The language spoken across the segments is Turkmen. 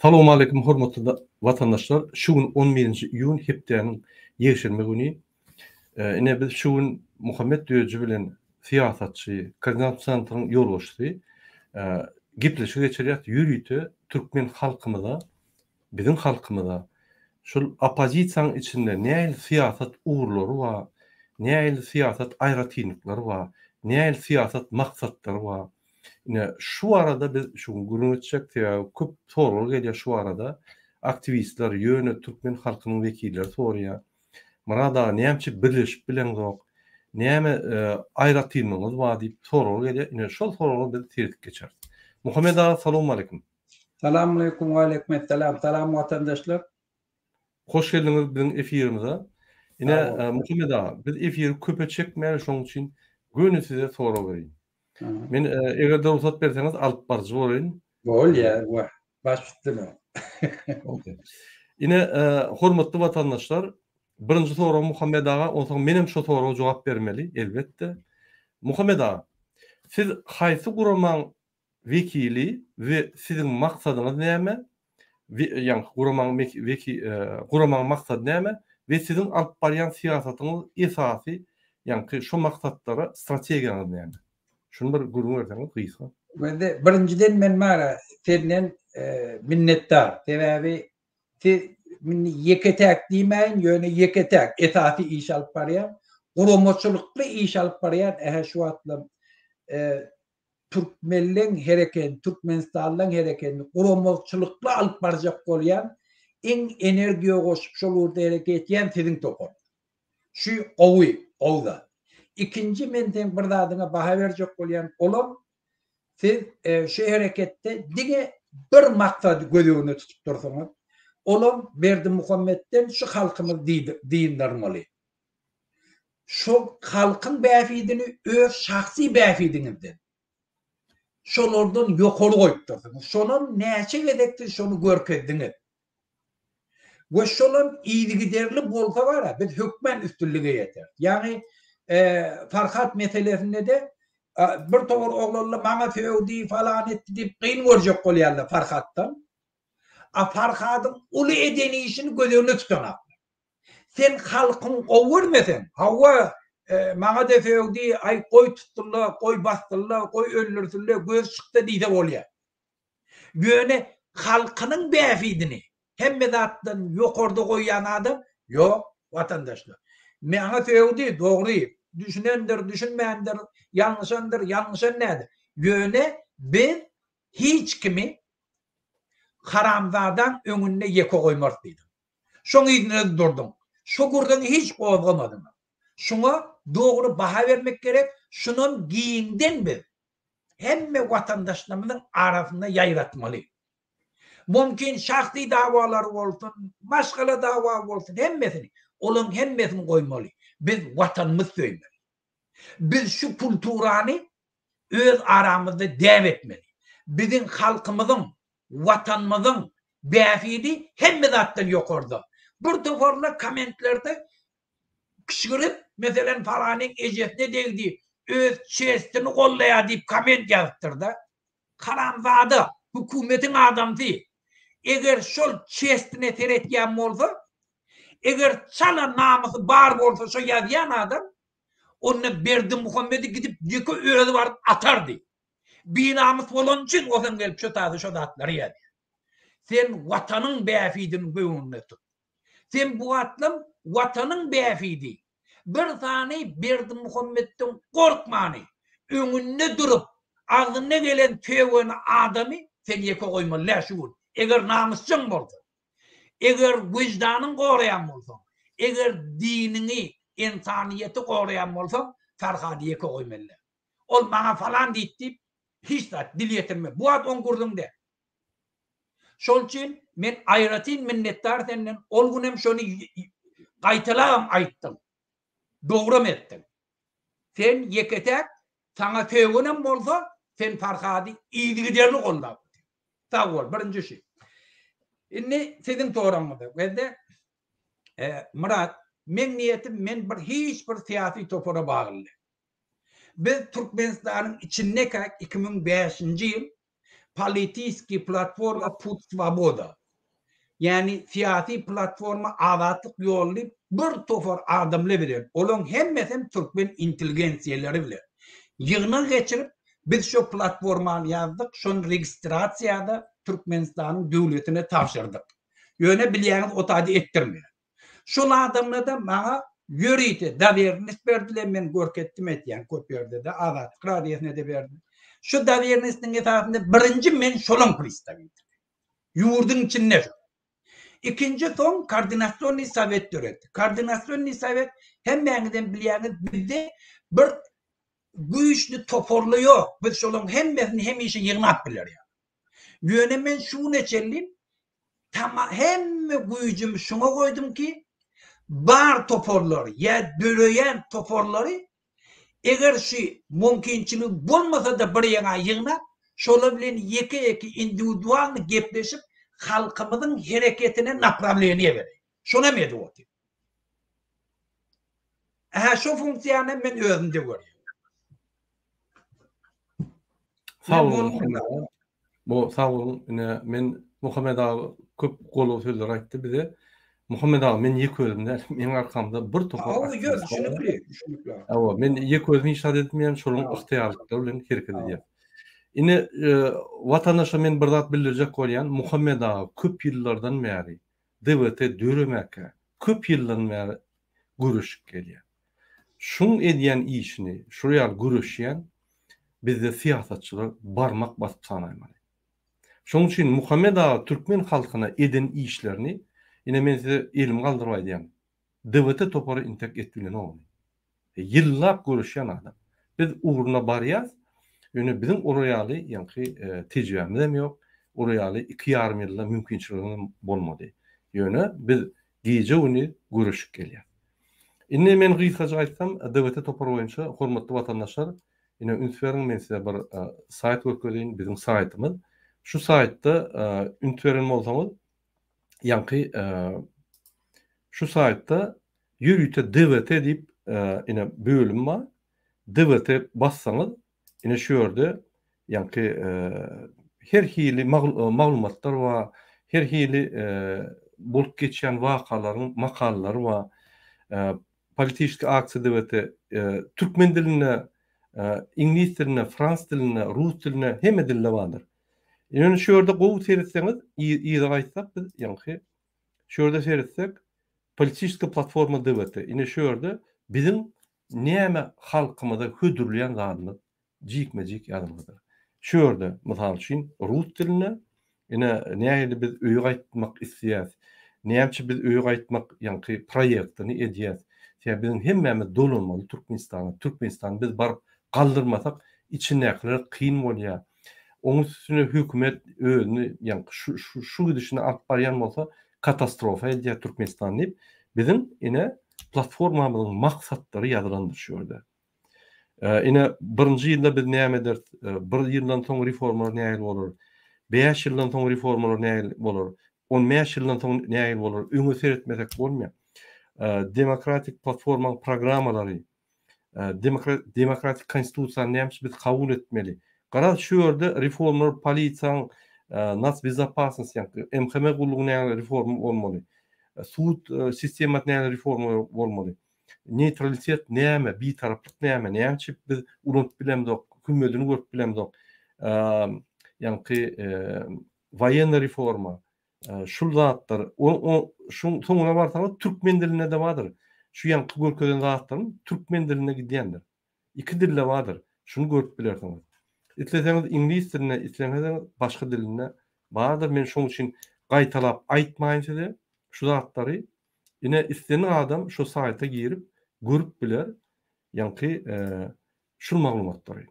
Salamu aleykum hormatly vatandaşlar. Şu gün 11 iyun hepdenin ýeşilme güni. Ine biz şu gün Muhammed Döýüji bilen siýasatçy, koordinatsiýa centrynyň ýolbaşçysy gipleşik geçirýär ýürüýte türkmen halkymyza, biziň halkymyza şol opozisiýanyň içinde näil siýasat uğurlary bar, näil siýasat aýratynlyklary bar, näil siýasat maksatları bar. Ine şu arada biz şu gurun etjek ya köp sorul gelýär şu arada aktivistler ýöne türkmen halkynyň wekilleri sorýar. Mana da näme birleşip bilen zok, näme aýratynlygyňyz bar diýip sorul gelýär. Ine şol soruly biz tertip geçer. Muhammed ağa salamu aleykum. Salamu aleykum we aleykümselam. Salam vatandaşlar. Hoş geldiňiz bizim efirimize. Ine Muhammed ağa biz efiri köpe çekmeýär şoň üçin göni size soraw berýin. Men eger de ruhsat berseňiz alyp barjy bolýyn. Bol ya, başladymy. Okay. Ine hormatly vatandaşlar, birinji soraw Muhammed ağa, onsoň menem şu sorawa jogap bermeli elbetde. Muhammed ağa, siz haýsy guramaň wekili we siziň maksadyňyz näme? Ýani guramaň maksady näme? We siziň alyp barýan siýasatyňyz esasy, ýani şu maksatlara strategiýaňyz näme? Şunu bir gurun verseňiz gysga. Birinciden men mara senden minnetdar. Sebäbi siz minni ýeketäk diýmeýin, ýöne ýeketäk esasy iş alyp barýar. Guramaçylykly iş alyp barýar. Şu wagtda Türkmenliň hereken, Türkmenistanyň herekeni guramaçylykly alyp barjak bolýan eň energiýa goşup şol urda hereket etýän siziň topar. Şu owda. İkinci menden bir dadyna baha berjek bolýan olam, siz şu hereketde dige bir maksady gözüňe tutup dursaňyz, olam Berdi Muhammedden şu halkymyz diýindirmeli. Şu halkyň bäfidini öz şahsy bäfidiňizden şolardan ýokary goýup dursaňyz, şonuň näçe gedekdir şonu görkezdiňiz. We şolam iýdigiderli bolsa bara biz hökmen üstünlüge ýeter. Ýani Farhat meselesinde de bir togor oglanla maňa feýdi falan etdi diýip gyn görjek bolýarlar Farhatdan. Farhatyň uly edeni işini gözüne tutanap. Sen halkyň gowurmesen, hawa maňa da feýdi, ay goý tutdylar, goý bastyrlar, goý öldürdiler, göz çykdy diýse bolýar. Ýöne halkynyň bäfidini hemme zatdan ýokarda goýan adam ýok vatandaşlar. Maňa feýdi, dogry, düşünendir, düşünmeýändir, ýalňyşandyr nädir? Ýöne biz hiç kimi haramzadan öňünde ýeke goýmak diýdim. Şoň ýerine durdum. Şu gurdan hiç gowgamadym. Şoňa dogry baha bermek gerek. Şunun giyinden biz hemme watandaşlarymyzyň arasynda ýaýratmaly. Mümkin şahsy dawalar bolsun, başga dawa bolsun, hemmesini, olan hemmesini goýmaly. Biz watanymyz söýmeli. Biz şu kulturany öz aramyzda däwet etmeli. Biziň halkymyzyň, watanymyzyň bäfidi hemme zatdan ýokarda. Bir toparla kommentlerde kişgirip, meselen falanyň ejesine degdi, öz çeşitini gollaýar diýip komment ýazdypdyrda. Karamzady, hökümetiň adamdy. Eger şol çeşitine teretýän bolsa, eger çala namysy bar bolsa şo ýazýan adam, onu Berdi Muhammed'i gidip ýeke öýüne baryp atardy. Bir namys bolan üçin osan gelip şo datlary ýaly. Sen watanyň bäfidini göwünde tut. Sen bu atlym watanyň bäfidi. Bir tane Berdi Muhammed'den gorkmany. Öňünde durup agdyna gelen töwüni adamy sen ýeke goýmaly şu. Eger namysçyň bolsa, eger vicdanyň goraýan bolsa, eger dinini, insaniýeti goraýan bolsa, Farhady ýeke goýmaly. Ol maňa falan diýip hiç zat dil ýetirme. Bu ad on gurdumda. Şol üçin men aýratyn minnetdar senden ol günem şonu gaýtalam aýtdym. Dogry etdim. Sen ýeketek saňa töwünem bolsa, sen Farhady iýdigiderli gollap. Tawol birinji şey. Indi siziň toramyda. Wede Murat, men niýetim men hiç bir siýasy topara bagly. Biz Türkmenistanyň içinde 2005-nji ýyl politiski platforma put svoboda. Yani siyasi platforma azatlık yollayıp bir tofar adamla bilen. Olan hemmesem Türkmen inteligensiyeleri bilen. Yığına geçirip biz şu platformanı yazdık. Şun registrasyada Türkmenistan'ın devletine tavşırdık. Yöne bilyaniz o tadı ettirmiyor. Şun adamla da bana yürüydü. Daveriniz verdiler, men görkettim etyen köperde de azatlık radiyasına da verdi. Şu daverinizin etrafında birinci men şolun pristaviydi. Yurdun içinde şu. İkinci son koordinasyonlu sovet öğretti. Koordinasyonlu sovet hem benimden bilyaniz bizde bir güçlü toparlıyor. Biz şolun hem işi yığınap bilir ya. Yönemen şu neçeliyim. Tamam hem gücüm şuna koydum ki bar toparları ya döleyen toparları eğer şu mümkünçülük bulmasa da bir yana yığınap şola bilen iki individual gepleşip halkımızın hareketine направление verir. Şuna mı ediyor? Şu fonksiyonu ben özümde görüyorum. Sağ olun. Bu sağ olun. Men Muhammed Ağa köp golu sözler aytdy bize. Muhammed Ağa men ýeki özümden meň arkamda bir topar. Awa men ýeki özümi işaret etmeýän şoluň ykhtiyarlyklary bilen hereket edýär. Ine watandaşa men bir zat bildirjek bolýan Muhammed Ağa köp ýyllardan bäri DWT döremäke köp ýyllardan bäri görüşüp gelýär. Şun edýän işini, şurýal görüşýän bizde siyasatçılar barmak basıp sanaýmaly. Şoň üçin Muhammed Ağa Türkmen halkyna eden işlerini ine men size elim galdyrbaý diýen. DWT topary intek etdilen ogly. Yıllap görüşýän adam. Biz uğruna barýas, ýöne bizim orýaly ýa-ni tejribemiz hem ýok. Orýaly 2,5 ýylda mümkinçiligimiz bolmady. Ýöne biz gije ony görüşüp gelýär. Ine men gysgaça aýtsam, DWT topar boýunça hormatly watandaşlar, ine ünsveriň men size bir sayt görkezleýin, bizim saytymyz. Şu saytda ünsverin bolsaňyz, ýa-ni şu saytda ýürüýte DWT diýip ine bölüm bar. DWT bassaňyz, ine şu ýerde ýa-ni her hili maglumatlar we her hili bolup geçýän wakalaryň makalary we politik aksiýa DWT türkmen diline, ingliz diline, frans diline, rus diline hemme dilde bardyr. Ýöne şu ýerde gowy seretseňiz, ýa-da aýtsak biz ýa-ni şu ýerde seretsek politik platforma DWT. Ine şu ýerde bizim näme halkymyza hödürleýän zadyny jikmejik ýazylmadyr. Şu ýerde mysal üçin rus diline ine näme biz öýe gaýtmak isleýäs, näme biz öýe gaýtmak ýa-ni proýektini edýäs. Ýa bizim hemmemiz dolanmaly Türkmenistana biz baryp galdyrmasak içindekiler kyn bolýar. Onun üstüne hükümet özünü yani şu gidişine alıp baryan bolsa katastrofa edýär Türkmenistan diýip bizim ine platformamyzyň maksatları ýazylandyr şu ýerde. Ine birinji ýylda biz näme eder? Bir ýyldan soň reformalar näme bolar? 5 ýyldan soň reformalar näme bolar? 15 ýyldan soň näme bolar? Öňe seretmesek bolmaýar. Demokratik platforma programmalary, demokratik konstitusiýa näme biz kabul etmeli? Garaz şu ýerde reformlar polisiýaň, nas bezopasnost ýa-ni MHM gullugyna reforma bolmaly. Sud sistematy näme reforma bolmaly. Neutralitet näme, bitaraplyk näme biz unutup bilemdik, hükümetini görüp bilemdik. Ýa-ni waýenny reforma, şul zatlar, şuň soňuna barsaňyz türkmen diline de bardyr. Şu ýanky görkezden zatlaryň türkmen diline gidýändir. İki dille bardyr. Şunu görüp bilersiňiz. İtleseňiz ingliz diline, itleseňiz başga diline bardyr. Men şoň üçin gaýtalap aýtmaýyn size şu zatlary. Ine istenen adam şu saýta girip görüp biler. Ýa-ni şu maglumatlary.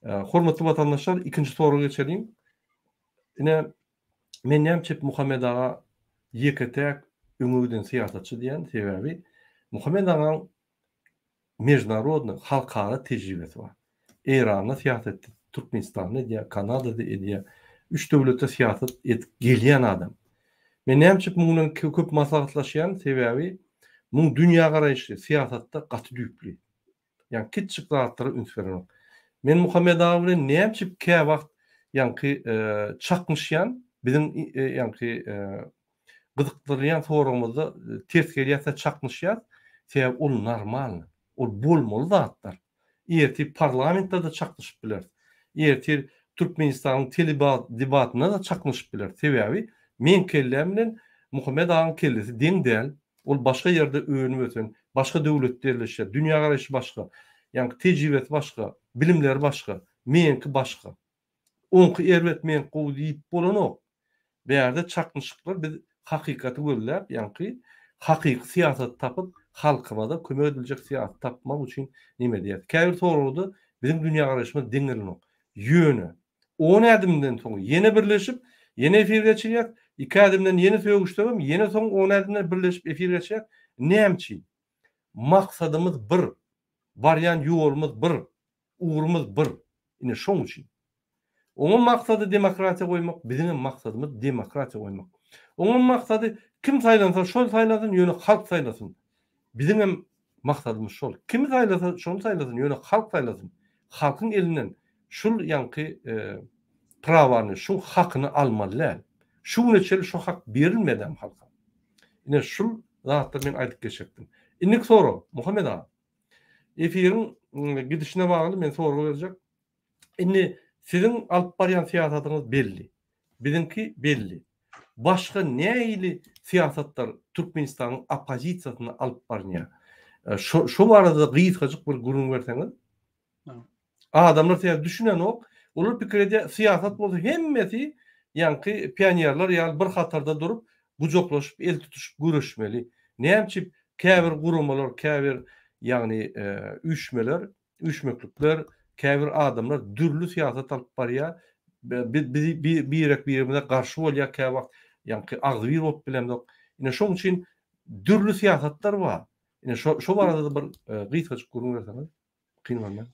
Hormatly watandaşlar, ikinji soruga geçelim. Ine men näme Muhammed Ağa ýeketek öňüden siýasatçy diýen sebebi Muhammed Ağaň mejnarodny halkara tejribesi bar. Eran'da siýasat etdi, Türkmenistan'da edýär, Kanada'da edýär. 3 döwletde siýasat edip gelýän adam. Men näme muňdan köp maslahatlaşýan sebebi muň dünýä garaýşy siýasatda gaty düýpli. Ýani kiçik zatlary üns berýär. Men Muhammed Ağa bilen näme kä wagt ýa-ni çakmışýan bizim ýa-ni gyzykdyrýan soragymyzda ters gelýärse çakmışýar. Sebäp ol normal. Ol bolmaly zatlar. Erti parlamentde da çaklaşyp biler. Erti Türkmenistanyň debatyna da çaklaşyp biler. Sebäbi men kellem bilen Muhammed Ağa'nın kellesi deň däl. Ol başga ýerde öňüp öten, başga döwletlerleşe, dünýä garaşy başga, ýa-ni tejribesi başga, bilimleri başga, menki başga. Onky erbet men gowy diýip bolanok. Bäerde çakmışyklar biz hakykaty görläp, ýa-ni hakyky siýasat tapyp halkyma da kömek ediljek siýasat tapmak üçin nime diýär? Käbir soragda bizim dünýä garaşymyz deňelenok. Ýöne. 10 adımdan soň ýene birleşip, ýene efirge çykýar. 2 adımdan ýene söýgüşdegem, ýene soň 10 adımdan birleşip efirge çykýar. Näme? Maksatymyz bir. Barýan ýolumyz bir. Ugrumyz bir. Ine şoň üçin. Onun maksady demokratiýa goýmak, bizim maksatymyz demokratiýa goýmak. Onun maksady kim saýlansa şol saýlasyn, ýöne halk saýlasyn. Bizim hem maksatymyz şol. Kim saýlasa şonu saýlasyn, ýöne halk saýlasyn. Halkyň elinden şul ýanky prawany, şu hakyny almalylar. Şuň üçin şu hak berilmeden halka. Ine şul zatlar men aýdyp geçekdim. Innik soru Muhammed ağa. Efiriň gidişine bagly men soru berjek. Inni sizin alyp barýan siýasatyňyz belli. Bizinki belli. Başga näýili siýasatlar Türkmenistanyň opozisiýasyny alyp barýar? Şu barada gysgaçyk bir gurun berseňiz. Adamlar täze düşünen ok. Olar pikirde siýasat bolsa hemmesi ýanky pionierler ýa bir hatarda durup gujoklaşyp el tutuşup görüşmeli. Näçip käbir gurumalar, käbir ýagny üçmeklikler, käbir adamlar dürlü siýasat alyp barýar. Birine garşy bolýar käbir ýanky agzybir bolup bilemdik. Ine şoň üçin dürlü siýasatlar bar. Ine şo barada bir gysgaçyk gurun berseňiz. Kynmanman.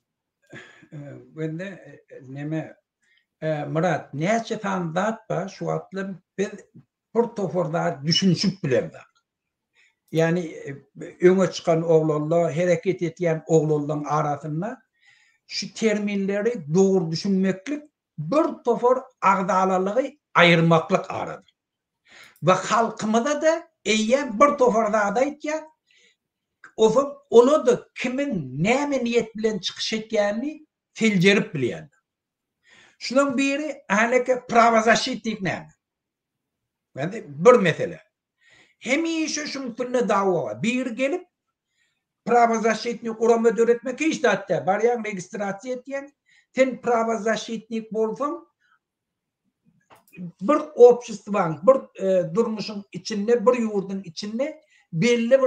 Wende neme Murat näçe tandat ba şu atlym biz bir toforda düşünşüp bilemdik. Yani öňe çykan oglanlar, hereket etýän oglanlaryň arasynda şu terminleri dogry düşünmeklik bir tofor agdalalygy aýyrmaklyk arady. Ve halkymyza da eýýän bir toforda aýtýar. Onu da kimin näme niyet bilen çykyş etýäni filjerip bilýär. Şunun biri ahlaka pravazashitlik näme? Yani bir mesele. Hemişe şun türlü dawa bir gelip pravazashitlik urama öğretmek hiç de hatta baryan registrasiýa etýän sen pravazashitlik bolsaň bir opşustwaň bir durmuşyň içinde bir ýurdun içinde belli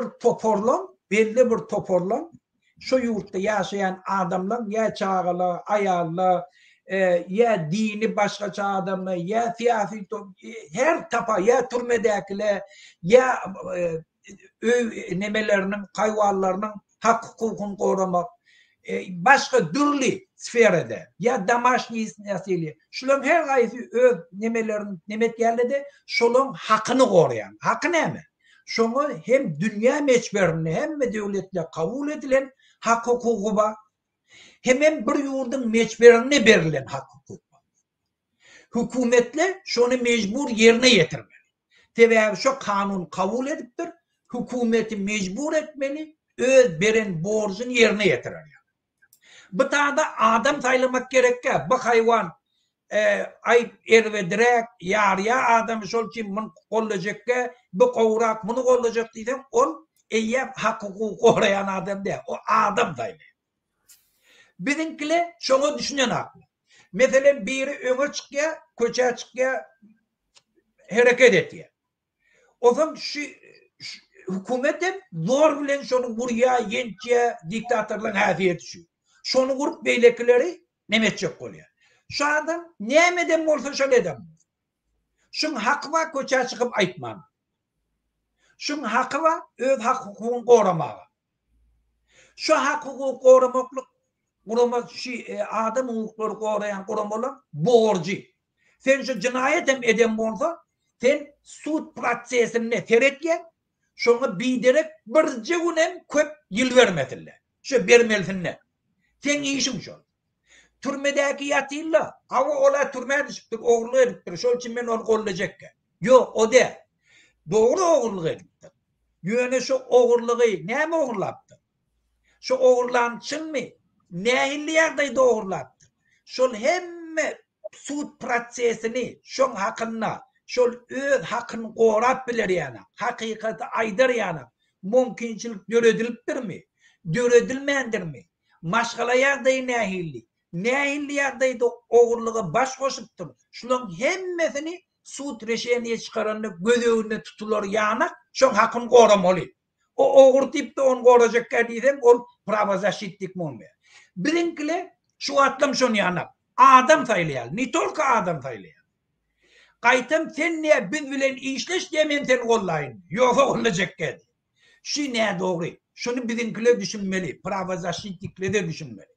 bir toporlan şu yurtda yaşayan adamlar ya çağala, ayarla, ya dini başka adamlar, ya siyasi her tapa, ya türmedekiler, ya nemelerinin, kayvallarının hak hukukunu korumak, başka dürlü sferede, ya damaşni nesili, şunun her gayesi öz nemelerin nemet yerlerde şunun hakkını koruyan. Hakkı ne mi? Şunu hem dünya meçberini hem de devletle kabul edilen hak hukuku var. Hemen bir yurdun meçberine verilen hak hukuku var. Hükümetle şunu mecbur yerine getirmeli. Tabi şu kanun kabul ediptir. Hükümeti mecbur etmeli. Öz veren borcunu yerine getirir. Bu da adam sayılmak gerek ki bu hayvan ayıp ervedirek yarıya adam şol kim bunu kollacak ki bu kovrak bunu kollacak dedim ol eyyem hak hukuku koruyan adam değil. O adam sayılır. Bizimkiler şunu düşünen haklı. Mesela biri öne çıkıyor, köçe çıkıyor, hareket ediyor. O zaman şu hükümetin zor bilen şunu buraya yence diktatörlerin hafiyet düşüyor. Şunu kurup beylekileri nemetçek oluyor. Şu adam neyemeden olsa şöyle edem. Şunun hakkı var köçe çıkıp aytman. Şunun hakkı var öz hak hukukunu korumağı. Şu hak hukuku korumaklık adam hukukları koruyan korumalar borcu. Sen şu cinayet eden olsa sen sud prosesine teretken şunu biderek bir cigunem köp yıl vermediler. Şu vermelisinler. Sen işin şu. türmedäki ýatyrlar. Awa ola türmäde düşüpdir, oğurluk edipdir. Şol için men onu gollajakke. Yok, o de. Doğru oğurluk edipdir. Ýöne şu oğurlugy näme oğurlapdy? Şu oğurlançynmy? Nähilli ýagdaýda oğurlapdy? Şol hemme sud prosesini şoň hakynda, şol öz hakyny gorap biler ýana, hakykaty aýdar ýana mümkinçilik döredilipdirmi? Döredilmändirmi? Maşgala ýagdaýy nähilli? Nähilli ýagdaýda oğurluga baş goşupdyr. Şularyň hemmesini sud reşeniýe çykaranda gözeginde tutular ýana şoň hakyny goramaly. O oğur tipde onu gorajak diýsem ol pravozащитник bolmaýar. Birinkile şu atlam şonu ýanap. Adam saýlaýar, ne tolka adam saýlaýar. Gaýtam sen näme biz bilen işleş diýmen seni gollaýyn. Ýoksa gollajak diýdi. Şu näme dogry? Şunu birinkile düşünmeli, pravozащитникle de düşünmeli.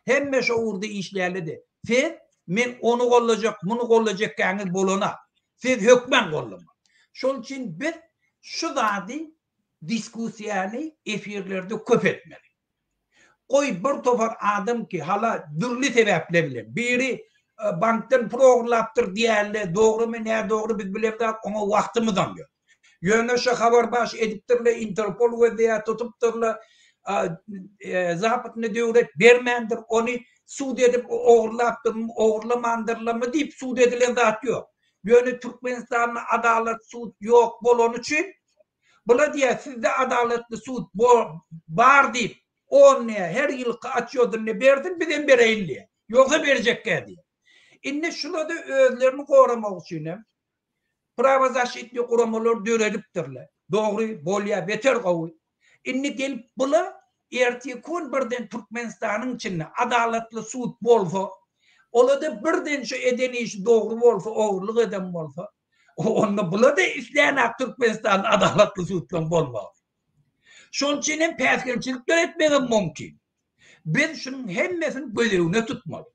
Hemme şu urda işleýärdi. Sen men onu gollajak, bunu gollajak gaňyz bolana. Siz hökmen gollama. Şol için biz şu zady diskussiýany efirlerde köp etmeli. Koy bir topar adam ki hala dürli sebäpler bilen. Biri bankdan prograpdyr diýerler, dogrymy näme dogry biz bilemdik, ona wagtymyzdan ýok. Ýöne şu habar baş edipdirler, Interpol we diýär tutupdyrlar, zapatny döwlet bermendir, onu sud edip oğurlapdyrmy, oğurlamandyrlarmy diýip sud edilen zat ýok. Ýöne Türkmenistanyň adalet sud ýok bolan üçin bula diye sizde adaletli sud bar diýip on her ýyl açýordur ne berdin bizden bereýin diýe. Ýoksa berjekkä diýe. Indi şulada özlerini goramak üçin pravozащитник guramalar döredipdirler. Dogry bolýa beter gowy. Indi gelip bula ertekün birden Türkmenistanyň içinde adaletli sud bolsa, olada birden şu edeni iş dogry bolsa, oğurluk eden bolsa, onda bula da isleýän Türkmenistan adaletli suddan bolmaz. Şol üçin hem päsgirçilikler etmegi mümkin. Biz şunun hemmesini bölüğüne tutmalı.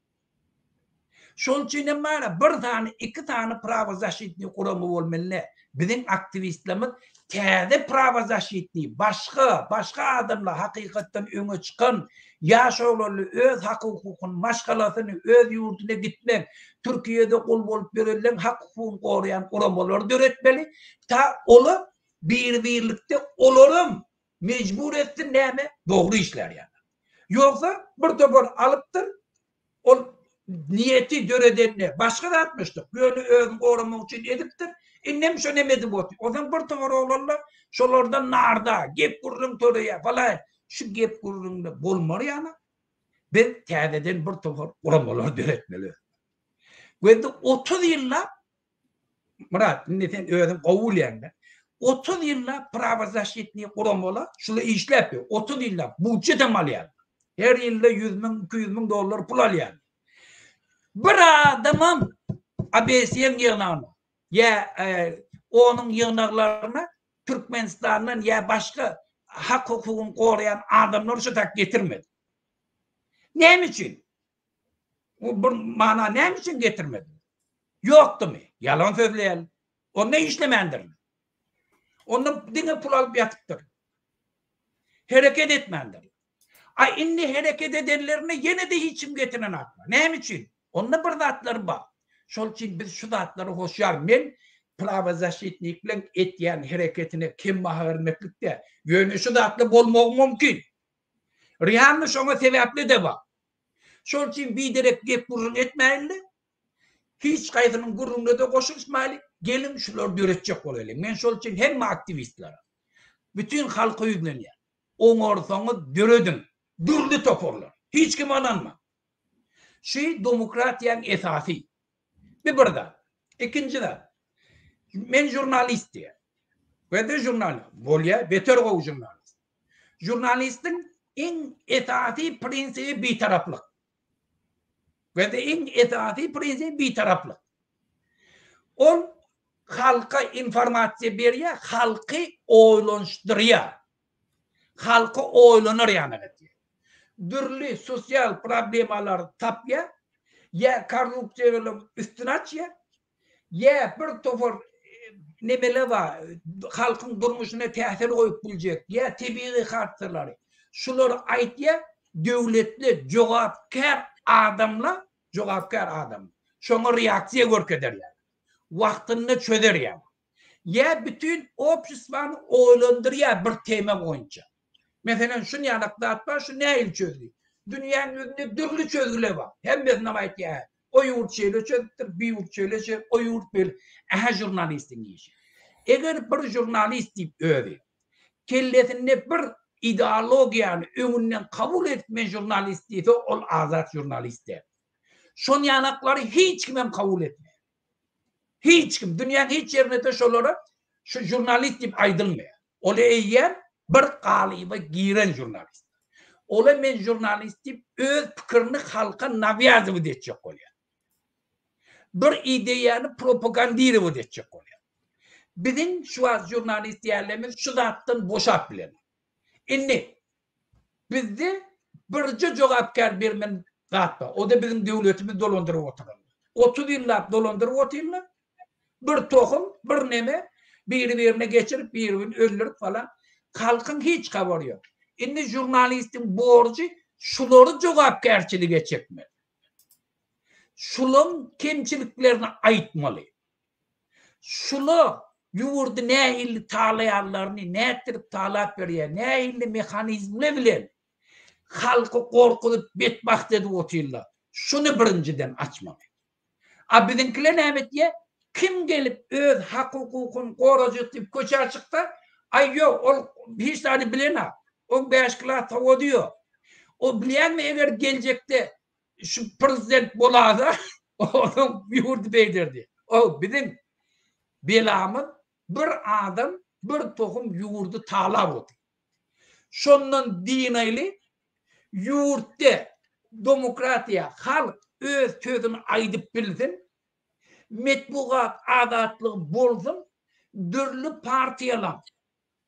Şol üçin hem bir tane, iki tane pravozащитник guramy bolmaly. Bizim aktivistlerimiz täze pravozащитник, başga adamlar hakykatdan öňe çykan, ýaşaglarly öz hak hukukyny, maşgalasyny öz ýurduna gitmek, Türkiýede gol bolup berilen hak hukukyny gorayan guramalar döretmeli. Ta ola birlikde olarym mecbur etdi näme? Dogry işler ýa. Ýoksa bir topar alypdyr, ol niyeti döredenne başga da atmışdyk. Böyle özüni goramak üçin edipdir. Innem şo nemedi bot. Odan bir topar oğlanlar şolardan narda, gep gurrun töreýe falan. Şu gep gurrunda bolmar ýana. Ben täzeden bir topar goramalar döretmeli. Wende 30 ýylla Murat, indi sen özüň gowul ýa. 30 ýylla pravozащитник goramalar şuly işläp, 30 ýylla budjet amalýar. Her ýylda 100.000, 200.000 dollar pul alýar. Bir adamam ABS-ň ýygnağına ya onun ýygnaklarına Türkmenistan'dan ya başka hak hukukyny gorayan adamlar şu tak getirmedi. Näme üçin? O bir mana näme üçin getirmedi? Ýokdymy? Yalan sözleýär. Onda işlemendir. Onda diňe pul alyp ýatypdyr. Hereket etmendir. Indi hereket edenlerine yine de hiçim getiren atma. Näme üçin? Onda bir zatlar bar. Şol üçin biz şu zatlary hoşýar. Men pravozащитникleň etýän hereketine kim baha vermeklikde ýöne şu zatly bolmagy mümkin. Rihanna şoňa sebäpli de bar. Şol üçin biderek gep gurrun etmäli. Hiç gaýdynyň gurruna da goşulmaly. Gelin şular döretjek bolaly. Men şol üçin hemme aktivistler, bütün halky ýüzlenýär. Oňorsaňyz döredin. Dürli toporlar. Hiç kim ananma. Şu demokratiyanın esası. Bir burada. İkincide. Men jurnalist diye. Ve de jurnalist. Bolya beter o jurnalist. Jurnalistin en esası prinsibi bir taraflık. Ve de en esası prinsibi bir taraflık. On halka informasiya berýär, halky oýlanşdyrýar. Halky oýlanar ýa-da. Dürli sosyal problemalar tapya, ya korrupsiýaly üstüne açya, ya bir topar nemele var, halkın durmuşuna täsir goýup biljek, ya tebii hatyrlary. Şular aýtýa, döwletli jogapkär adamla jogapkär adam. Şoňa reaksiýa görkezerler. Wagtyny çözerler. Ya bütün opşyswany oýlandyrýar bir tema boýunça. Meselen şu ýanakda var, şu näil çözdü. Dünýäň özünde dürli çözgüler bar. Hemme näme aýtýar? O ýurt şeýle çözdür, bir ýurt şeýle çözdür, o ýurt bel. Aha jurnalistin işi. Eger bir jurnalist diýip öýdi. Kellesinde bir ideologiýany öňünden kabul etme jurnalist diýse ol azat jurnalistdir. Şon ýanaklary hiç kim kabul etmeýär. Hiç kim dünýäň hiç ýerinde de şolara şu jurnalist diýip aýdylmaýar. Ol eýýär bir galyba giren jurnalist. Ola men jurnalist diýip öz pikirini halka nabiýazyp edýär bolýar. Bir ideýany propagandiýalyp edýär bolýar. Bizim şu az jurnalist ýerlerimiz şu zatdan boşap bilen. Indi bizde birce jogapkär bermen zatda. O da bizim döwletimiz dolandyryp oturan. 30 ýyllap dolandyryp oturýarlar. Bir tohum, bir neme, biri-birine geçirip, birini öldürüp falan. Halkın hiç haberi yok. Indi jurnalistin borcu şuları jogapkärçilige çekmeli. Şulun kemçiliklerini aýtmaly. Şulu ýurdu nähilli talaýarlaryny nätirip talap berýär, nähilli mehanizmle bilen halky gorkudyp betbakt edip oturýarlar. Şunu birinciden açmaly. A bizinkile näme diýär? Kim gelip öz hak hukukyny gorajak diýip köçär çykda, ay ýok, ol hiç tane bilen. 15 klas tawadiyor. O bilýärmi eger geljekde şu prezident bolada onun ýurdu beýdirdi. O bizim belamın bir adam bir tohum ýurdu talap otdy. Şondan dinayly ýurtda demokratiýa halk öz sözüni aýdyp bilsin. Metbuat azatlyk bolsun, dürli partiýalar,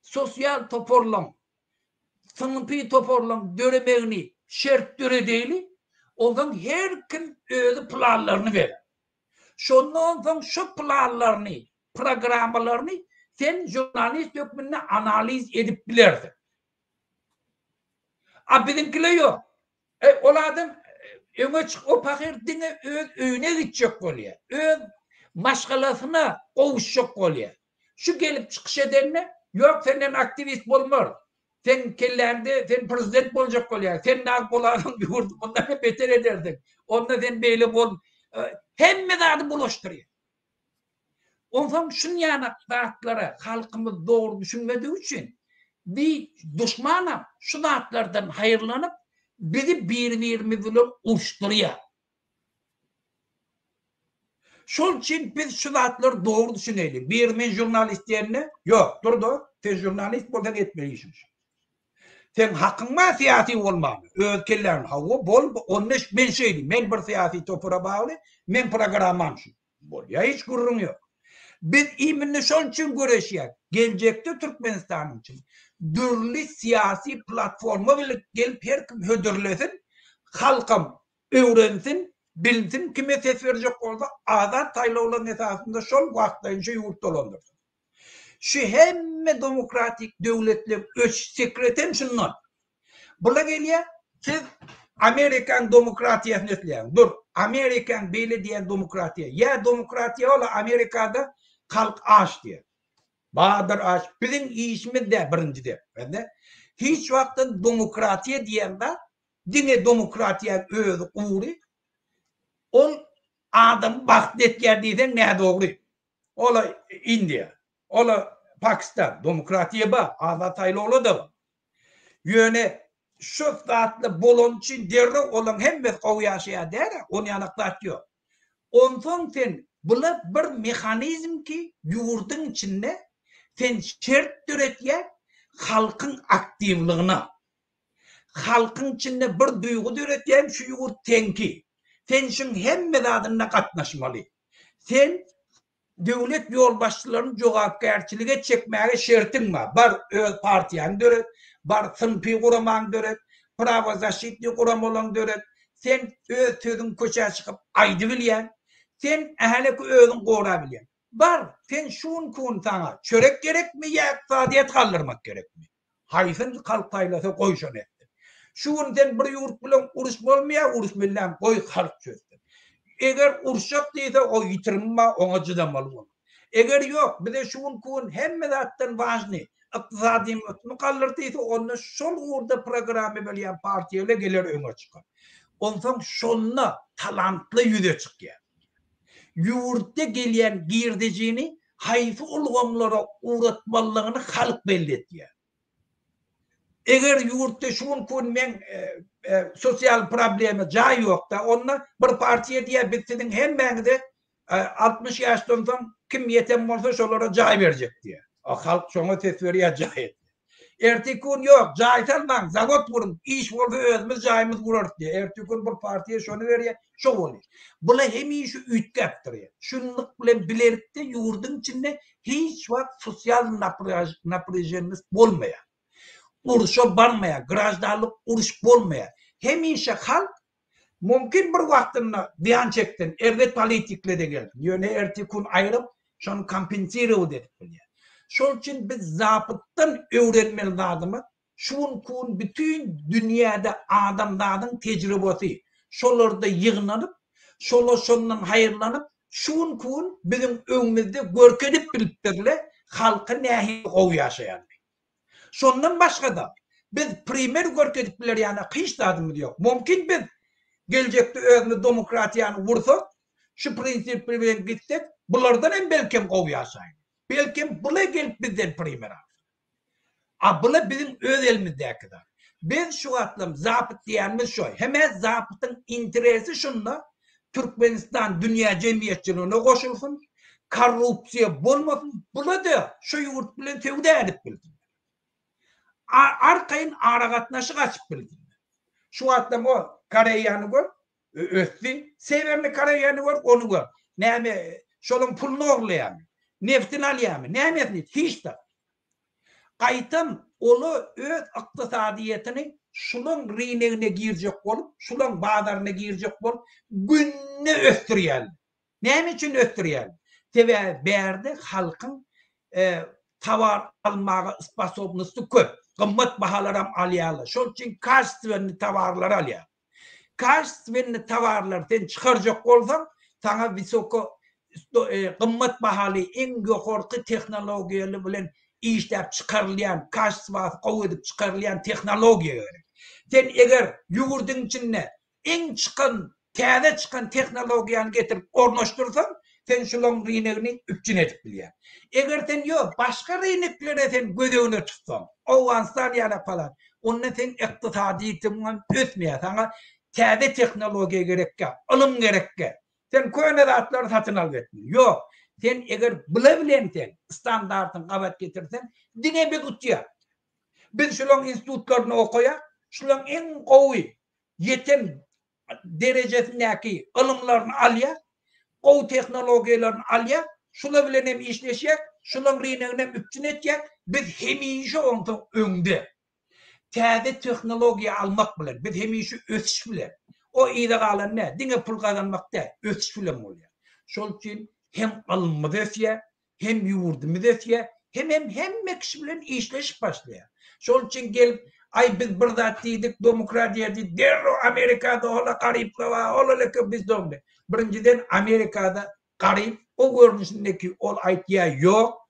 sosial toporlam, sınıfı toporlam döremegini şert döre deyli, ondan her kim özü planlarını verir. Şondan soň şu planlarını, programmalarını sen jurnalist hökmünde analiz edip bilersin. A bizimkiler yok. Oladym öňe çyk o pakir dine öz öýüne gitjek bolýar. Öz maşgalasyna gowuşjak bolýar. Şu gelip çykyş edenne, yok senden aktivist bolmar. Sen kellerde sen prezident boljak bolýar. Sen näme bolarsyň ýurdu bundan beter ederdin. Onda sen beýle bol. Hemme zady bulaşdyrýar. Ondan şun ýanaklara halkymyz dogry düşünmediği üçin bir düşmanam şu zatlardan hayırlanıp bizi bir-birimiz bilen uçturýar. Şol için biz şu zatları doğru düşünelim. Bir men jurnalist diýende, yok durdu, sen jurnalist boldan etmeýisin. Sen hakyň ma siýasy bolmaly. Öz kellerini hawa bol, onda men şeýdim, men bir siýasy topura bagly, men programam şu. Bolýar, hiç gurrun ýok. Biz iminni şol için göreşýär. Geljekde Türkmenistanyň için dürli siyasi platforma bilen gelip her kim hödürlesin, halkym öwrensin, bilsin, kime ses berjek bolsa azat taýlawlaryň esasında şol wagtdaýynça ýurt dolandyrsın. Şu hemme demokratik döwletler öz sekretem şundan. Bula gelýär, siz Amerikan demokratiýasyny etleýär. Dur, Amerikan beýle diýen demokratiýa. Ya demokratiýa ola Amerikada halk aç diýer. Bahadır aç. Bizim işimiz de birincide. Hiç vaktin demokratiya diýende dine demokratiya özü uğri ol adam bakt etker diýsen ne doğru. Ola India, ola Pakistan demokratiya ba, azat taýlawly da. Ýöne şu zatly bolan için derre olan hemme gowy ýaşaýar der, onu ýanaklatýar. Ondan sen bula bir mehanizm ki ýurdun içinde sen şert döretýär halkın aktivligine. Halkın içinde bir duygu döretýär şu ýurt tenki. Sen şun hemme zadyna gatnaşmaly. Sen döwlet ýolbaşçylaryny jogapkärçilige çekmäge şertin bar. Bar öz partiýany döret, bar sınpy guramaň döret, pravozashytny guramalaň döret. Sen öz sözüň köçä çykyp aýdy bilýän. Sen ähli özüň gora bilýän. Bar, sen şun kun sana çörek gerekmi ya iqtisadiýet kaldırmak gerekmi? Haýsyn halk taýlasy goýşan etdi. Şuundan bir yurt bilen uruş bolmaya uruş bilen koy halk çözdü. Eğer uruşak deyse o yitirinme ona çıdamalı olur. Eğer yok bir de şuun kuun hemme zattan vajni iktisadi mukallar deyse onu şol uğurda programı bilen partiyle gelir öne çıkar. Ondan şonna talantlı yüze çıkıyor. Yurtta gelen girdiciğini hayfı ulgamlara uğratmalığını halk belli ediyor. Eğer yurtta şun kun men sosyal problemi cay yok da onunla bir partiye diye bitsidin hem ben de 60 yaştan sonra kim yetem olsa şolara cay verecek diye. O halk şuna tesveriye cay. Ertikun yok, cay tanman, zavod vurun, iş olsa özümüz cayımız vurur diye. Ertikun bir partiye şunu veriyor, şu oluyor. Bula hemen şu ütkeptiriyor. Şunluk bile bilerek de yurdun içinde hiç vakit sosyal naprajeniz olmaya. Uruşa barmaya, grajdarlık uruş bolmaya. Hemişe halk mümkün bir vaktinde diyan çektin. Evet politikle de geldin. Yöne ertikun ayrıp şunu kompensire dedik. Şol için biz zapıttan öğrenmeli adamı. Şun kun bütün dünyada adamların tecrübesi. Şolarda yığınlanıp, şondan hayırlanıp, şun kun bizim önümüzde görkedip biliplerle halkı nehi o yaşayan. Sondan başka da biz primer görkedipler yani hiç adımı yok. Mümkün biz gelecekte özünü demokratiyanı vursak, şu prinsiple bilen gitsek, bunlardan en belki o yaşayın. Belki bula gelip bizden primer alır. Bula bizim öz elimizde kadar. Biz şu atlım zapıt diyenimiz şu. Hemen zapıtın interesi şunda, Türkmenistan dünya cemiyetçiliğine koşulsun, korrupsiya bolmasın, bula da şu yurt bilen tevde edip bilsin. Arkayın aragatnaşı açıp bilsin. Şu atlım o Karayanı gör, ötti, severli Karayanı gör, onu gör. Neyme, şolun pulunu oğlayan. Neftini alayım. Ne emetini? Hiç de. Kaytım olu öz iktisadiyetini şunun rinegine girecek olup, şunun bağdarına girecek olup, günne östürüyen. Ne için östürüyen? Tebe berdi halkın tavar almağa spasobnusu köp. Kımmet bahalarım alyalı. Şol için kaç sivenli tavarlar alyalı. Kaç sivenli tavarlar sen çıkaracak olsan, sana visoko kımmet bahalı en yukarı teknolojiyle bilen işlep çıkarılayan, kaçsıvat kavudip çıkarılayan teknolojiye göre. Sen eğer yurdun içinde en çıkan, tane çıkan teknolojiyanı getirip ornaştırsan, sen şunun rinegini üpçün edip biliyor. Eğer sen yok, başka rineklere sen gözüne tutsan, o ansar yana falan, onunla sen iktisadi itimden ötmeye, sana tane teknolojiye gerekke, ılım gerekke. Sen köyne atları satın al etmiyor. Yok. Sen eğer bilebilirsen, standartın kavat getirsen, dine bir kutuya. Biz şunun institutlarını okuya, şunun en kovi, yeten derecesindeki ılımlarını alya, o teknolojilerini alya, şunla bilen hem işleşecek, şunun rinegine hem üpçün edecek, biz hemişe onun önde. Taze teknoloji almak bilen, biz hemişe ötüş bilen. O iyide kalan ne? Dine pul kazanmak da ötüş bilen oluyor. Şol için hem alınmı desiye, hem yurdumu desiye, hem mekşi bilen işleşip başlıyor. Şol için gelip, ay biz burada dedik, demokratiya dedik, derro Amerika'da ola karipla var, ola leke biz de oldu. Birinciden Amerika'da karip, o görünüşündeki ol aytiya yok.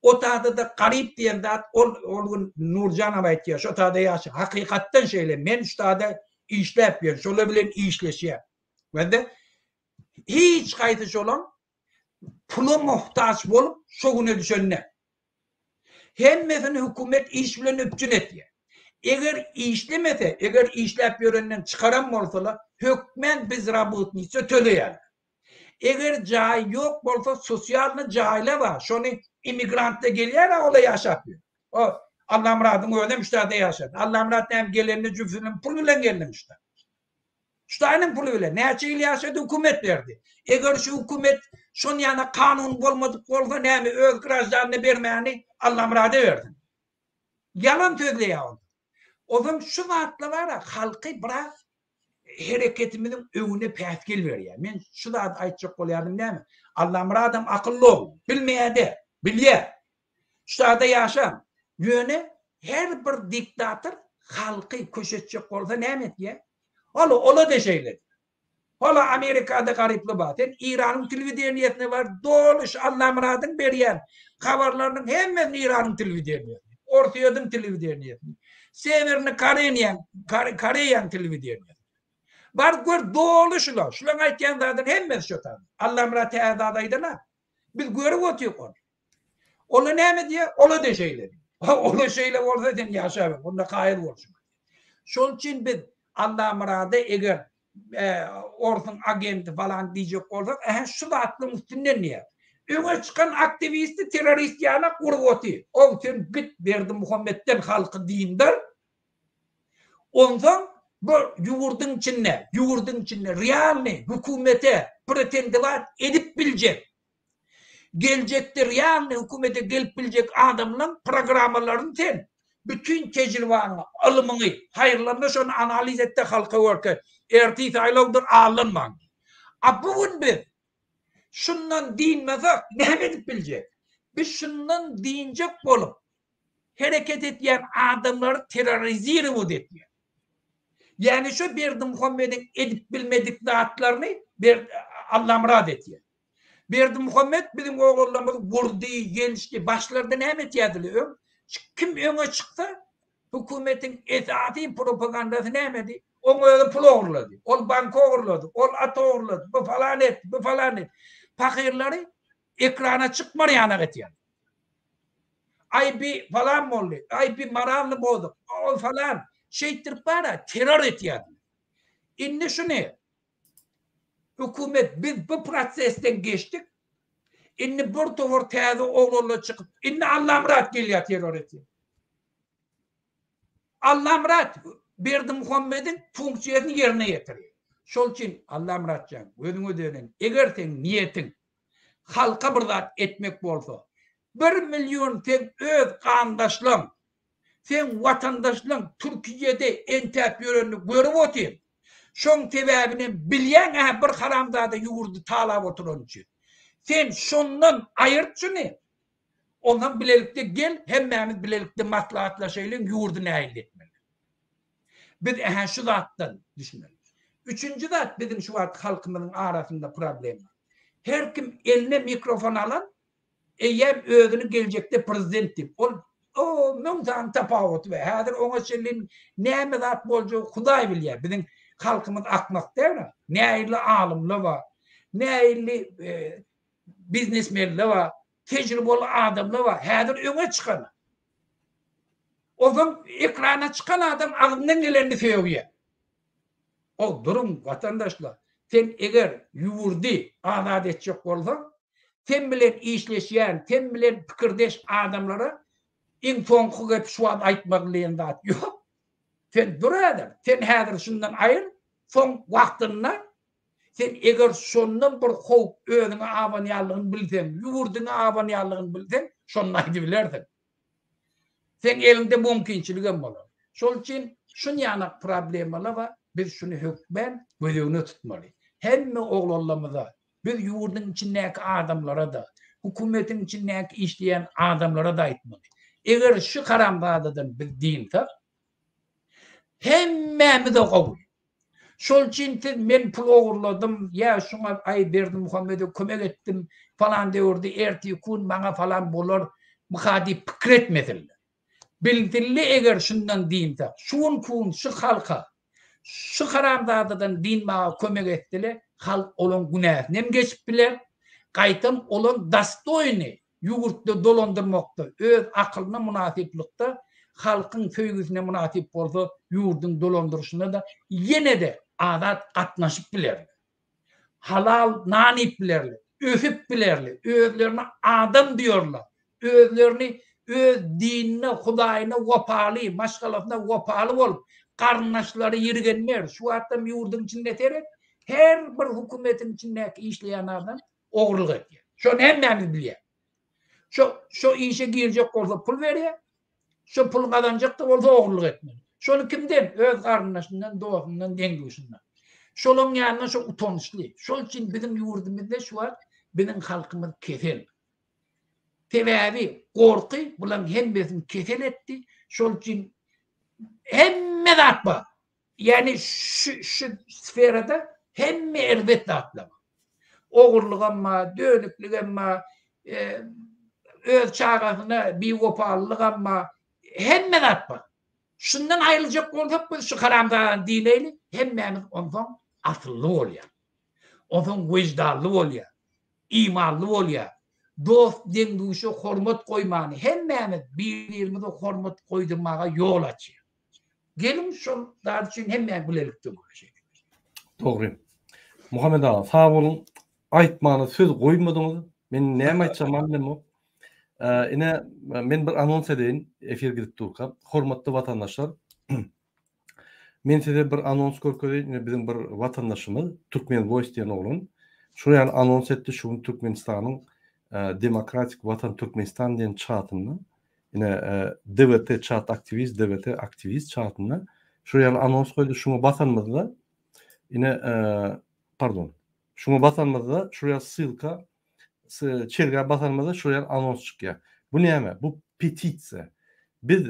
O tadı da karip diyen dat, olgun Nurcan aytiya, şu tadı yaşı, hakikatten şeyle, men şu tadı işlep yer, şöyle bilen işleşiyor. Ben de hiç kayıtıç olan, pula muhtaç bolup şoguna düşenine. Hemmesini hükümet iş bilen öpçün etiyor. Eğer işlemese, eğer işlep yörenden çıkaran olsalar, hükmen biz rabıtnıysa töleyen. Eğer cahil yok olsa sosyalını cahile var. Şunu immigrant da geliyor da ola yaşatıyor. O Allah'ım rahatını öyle müştahide yaşat. Allah'ım rahatını hem gelenini cüfsünün puluyla gelmişler. Şutanın puluyla. Ne açıyla yaşadı hükümet verdi. Eğer şu hükümet şunun yana kanun olmadık olsa ne mi öz grajlarını vermeyeni Allah'ım rahatı verdi. Yalan sözle yavrum. O zaman şu vaatla var ya halkı biraz hareketimizin önüne pehtkil veriyor. Ben şu da aytacak olaydım değil mi? Allah'ım rahatım akıllı ol. Bilmeye de. Bilye. Şu da yaşam. Yöne her bir diktatör halkı köşetçek bolsa näme etýär? Ola deşeýler. Ola Amerika'da garipli baten, İran'ın televizyoniyetine var, doluş Allah muradın berýän habarlarynyň hemme İran'ın televizyoniyetine, Ortaýadyň televizyoniyetine, Severni Koreýanyň televizyoniyetine. Bar gör doluşlar, şulaň aýtýan zadyň hemmesi şotan. Allah murad täzadaýdylar. Biz görüp otýok. Ola näme diýär? Ola deşeýler. Ola şeýle bolsa sen ýaşap, onda gaýyl bolsun. Şol üçin biz Allah murada eger orsun agenti falan diýjek bolsak, şu zatlyň üstünden niýe? Öňe çykan aktivisti terrorist ýana gurup otýar. O sen git berdi Muhammedden halky dindar. Ondan bu ýurdyň içinde realny hökümete pretendiwat edip biljek. Gelecekte realny hökümete gelip biljek adamlaryň programmalaryny sen bütün tecrübany, alymyny, haýyrlarynda şonu analiz etdi halka görke. Erti saýlawdyr alınmaň. Bugün biz şundan diýmesek näme edip biljek? Biz şundan diýinjek bolup hereket etýän adamlary terroriziýe etýär. Yani şu berdi Muhammed'in edip bilmedik zatlaryny Allah murad etýär. Berdi Muhammed bizim oğullarymyz gurdy, gelişdi, başlarda näme etýärdiler? Kim öňe çykdy? Hökümetin etati propagandasy nämedi? Onu pul oğurladı, ol banka oğurladı, ol at oğurladı, bu falan et, bu falan et. Fakirleri ekrana çıkmaryana etýär. Aybi falan boldy, aybi marally boldy, o falan şeytir para terör etýär. Indi şunu hükümet biz bu prosesten geçtik. Indi bir towar täze oğullar çıkıp, indi Allah murad gelýär terör etýär. Allah murad berdi Muhammed'in funksiýasyny ýerine ýetirýär. Şol üçin Allah muradjan özüňe dönen eger sen niýetin halka bir zat etmek bolsa 1 milyon sen öz gandaşlaryň sen watandaşlaryň Türkiýede entep ýörenini görüp otýar. Şoň sebäbini bilýän bir haramzada ýurdy talap oturan üçin. Sen şondan aýyrtçyny ondan bilelikde gel hemmemiz bilelikde maslahatlaşaýlyň ýurdy näil etmeli. Biz şu zatdan düşünelim. Üçüncü zat bizim şu wagt halkymyzyň arasynda problem. Her kim eline mikrofon alan eýem özüni geljekde prezident dip. O mümtan tapawut we häzir oňa şelin näme zat boljak Hudaý bilýär. Bizim halkymyz akmak däwre. Näýli alymlar bar. Näýli biznesmenler bar. Tecrübeli adamlar bar. Häzir öňe çykan. Ozan ekrana çıkan adam ağzından gelerini söýýär. O durum vatandaşlar. Sen eger ýurdy azad etjek bolsaň, sen bilen işleşýän, sen bilen pikirdeş adamlara iň soňky gep şu an aýtmak bilen zat ýok. Sen duradan, sen häzir şundan aýyr, soň wagtynda sen eger şondan bir howp özüňe awanýarlygyny bilsen, ýurdyňa awanýarlygyny bilsen, şonu aýdy bilersin. Sen elinde mümkinçiligin bolar. Şol üçin şun ýanak problemler bar. Biz şunu hökmen gözüňe tutmaly. Hemme oğullarymyza, biz ýurdyň içindäki adamlara da, hökümetin içindäki işleýän adamlara da aýtmaly. Eger şu karamzadadan biz diýsek, hemmemiz gowul. Şol üçin men pul oğurladym, ýa şoňa aý berdim Muhammed'e kömek etdim falan diýurdy, erti kun maňa falan bolar, muhadi pikir etmediler. Bildirli eger şundan diýsek, şuň kun şu halka, şu haramzadadan din mağa kömek etdiler, halk olan günäsini hem geçip biler, gaýtam olan dastoyny ýurtda dolandyrmakda, öz akylyna munasiplikde, halkyň söýgüsine munasip bolsa, ýurdyň dolandyrşyna da ýene de adat gatnaşyp biler. Halal nanip bilerler, öpüp bilerler, özlerini adam diýorlar, özlerini öz dinine, Hudaýyna wapaly, maşgalatyna wapaly bolup, garnaşlary ýergenler, şu adam ýurdyň içinde terek, her bir hökümetin içindäki işleýän adam oğurluk etýär. Şonu hemmemiz bilýär. Şu işe girjek bolsa pul berýär, şu pul kazanjak da bolsa oğurluk etmeli. Şonu kimden? Öz garnaşyndan, dowasyndan, deňgüşinden. Şolaň ýanyna şu utançly. Şol üçin bizim ýurdumyzda şu var, bizim halkymyz kesel. Sebäbi gorky bulan hemmesini kesel etdi. Şol üçin hemme atma. Yani şu sferada hemme elbette atlama. Oğurluk ama, dönüklük ama, öz çağrısına bir kopallık ama hemme atma. Şundan ayrılacak olsak biz şu karamdağın dineyli hemmemiz ondan asıllı oluyor. Ondan vicdanlı oluyor. İmanlı oluyor. Dost denguşu hormat koymanı hemmemiz birbirimize hormat koydurmağa yol açıyor. Gelin şunlar için hemmemiz bilelikte görüşelim. Doğru. Muhammed ağa, sağ olun. Aytmana söz koymadınız. Men näme aýtjam bilmem o. Ine men bir anons edeýin, efir gidip durkap. Hormatly vatandaşlar. Men size bir anons görkezýän, bizim bir vatandaşymyz Türkmen Voice diýen oglun. Şu ýaly anons etdi, şu Türkmenistanyň Demokratik Vatan Türkmenistan diýen çatyny. Ine DVT çat aktivist çatyny. Şu ýaly anons goýdy, şuňa basanmazda. Ine pardon. Şuňa basanmazda şuraya ссылка çerge basanmazda şuraya anons çykýar. Bu näme? Bu petisiýa. Biz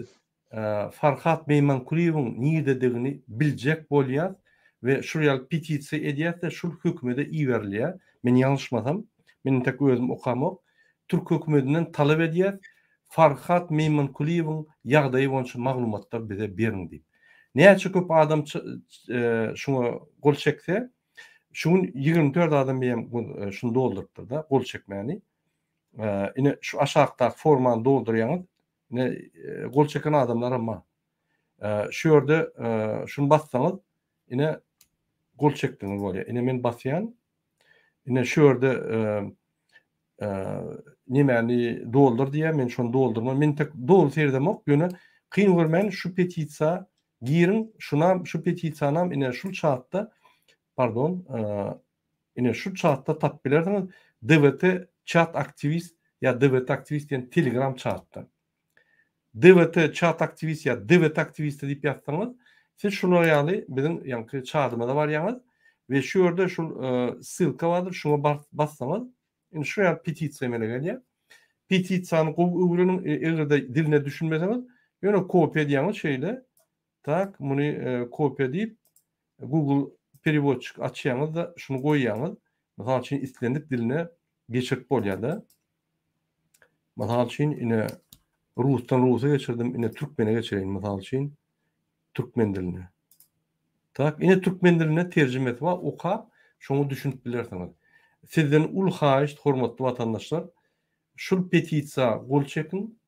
Farhat Meymankuliýewiň niýdedigini biljek bolýar we şuraya petisiýa edýär-de şol hökümete iýerliýär. Men ýalňyşmasam, men tek özüm okamok. Türk hökümetinden talap edýär. Farhat Meymankuliýewiň ýagdaýy boýunça maglumatlar bize beriň diýip. Näçe köp adam şuňa gol çekse, şuň 24 adam beýem şunu doldurupdyr da, gol çekmäni. Ine şu aşağıda formany doldurýaňyz, ine gol çeken adamlar ama şu ýerde şunu bassaňyz, ine gol çekdiňiz bolýar. Ine men basýan, ine şu ýerde nimäni doldur diýär, men şonu doldurma. Men tek dol serdemok, ýöne kyn görmän şu petisiýa girin, şuna şu petisiýanam ine şu çatda, pardon, ine şu çatda tap bilerdiňiz, DVT chat aktivist ya DVT aktivist diýen Telegram chatda. DVT chat aktivist ya DVT aktivist diýip ýazsaňyz, siz şunu ýaly bizim ýanky chatymyzda barýaňyz we şu ýerde şu ссылка bardyr, şuna bassaňyz, ine şu ýaly petisiýa mele gelýär. Petisiýany öwrüniň egerde diline düşünmeseňiz, ýöne kopya diýäňiz şeýle tak, bunu kopya diýip Google переводчик açýaňyz da şunu goýýaňyz. Mesela üçin islendik diline geçirip bolýar da. Mesela üçin ine Rusdan Rusa geçirdim, ine Türkmene geçireyim mesela üçin Türkmen diline. Tak, ine Türkmen diline terjime etip okap, şonu düşünüp bilersiňiz. Sizden ul haýyş, hormatly vatandaşlar, şul petisiýa gol çekin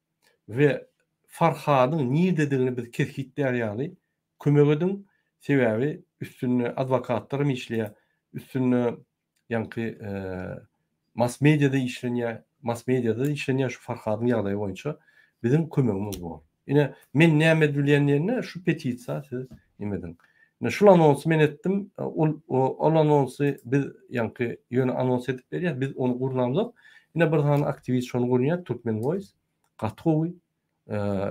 we Farhadyň niýdedigini biz keskitler ýaly kömek edin. Sebäbi üstünne adwokatlarym işleýär, üstünne ýanky mass mediada işlenýär şu Farhadyň ýagdaýy boýunça bizim kömegimiz bol. Ine men näme bilýän ýerine şu petisiýa siz nimedin. Ine şol anonsy men etdim, ol anonsy biz ýanky ýöne anons edip berýär, biz onu gurnamyk. Ine bir tane aktivist şonu gurnýar, Türkmen Voice, Gatowy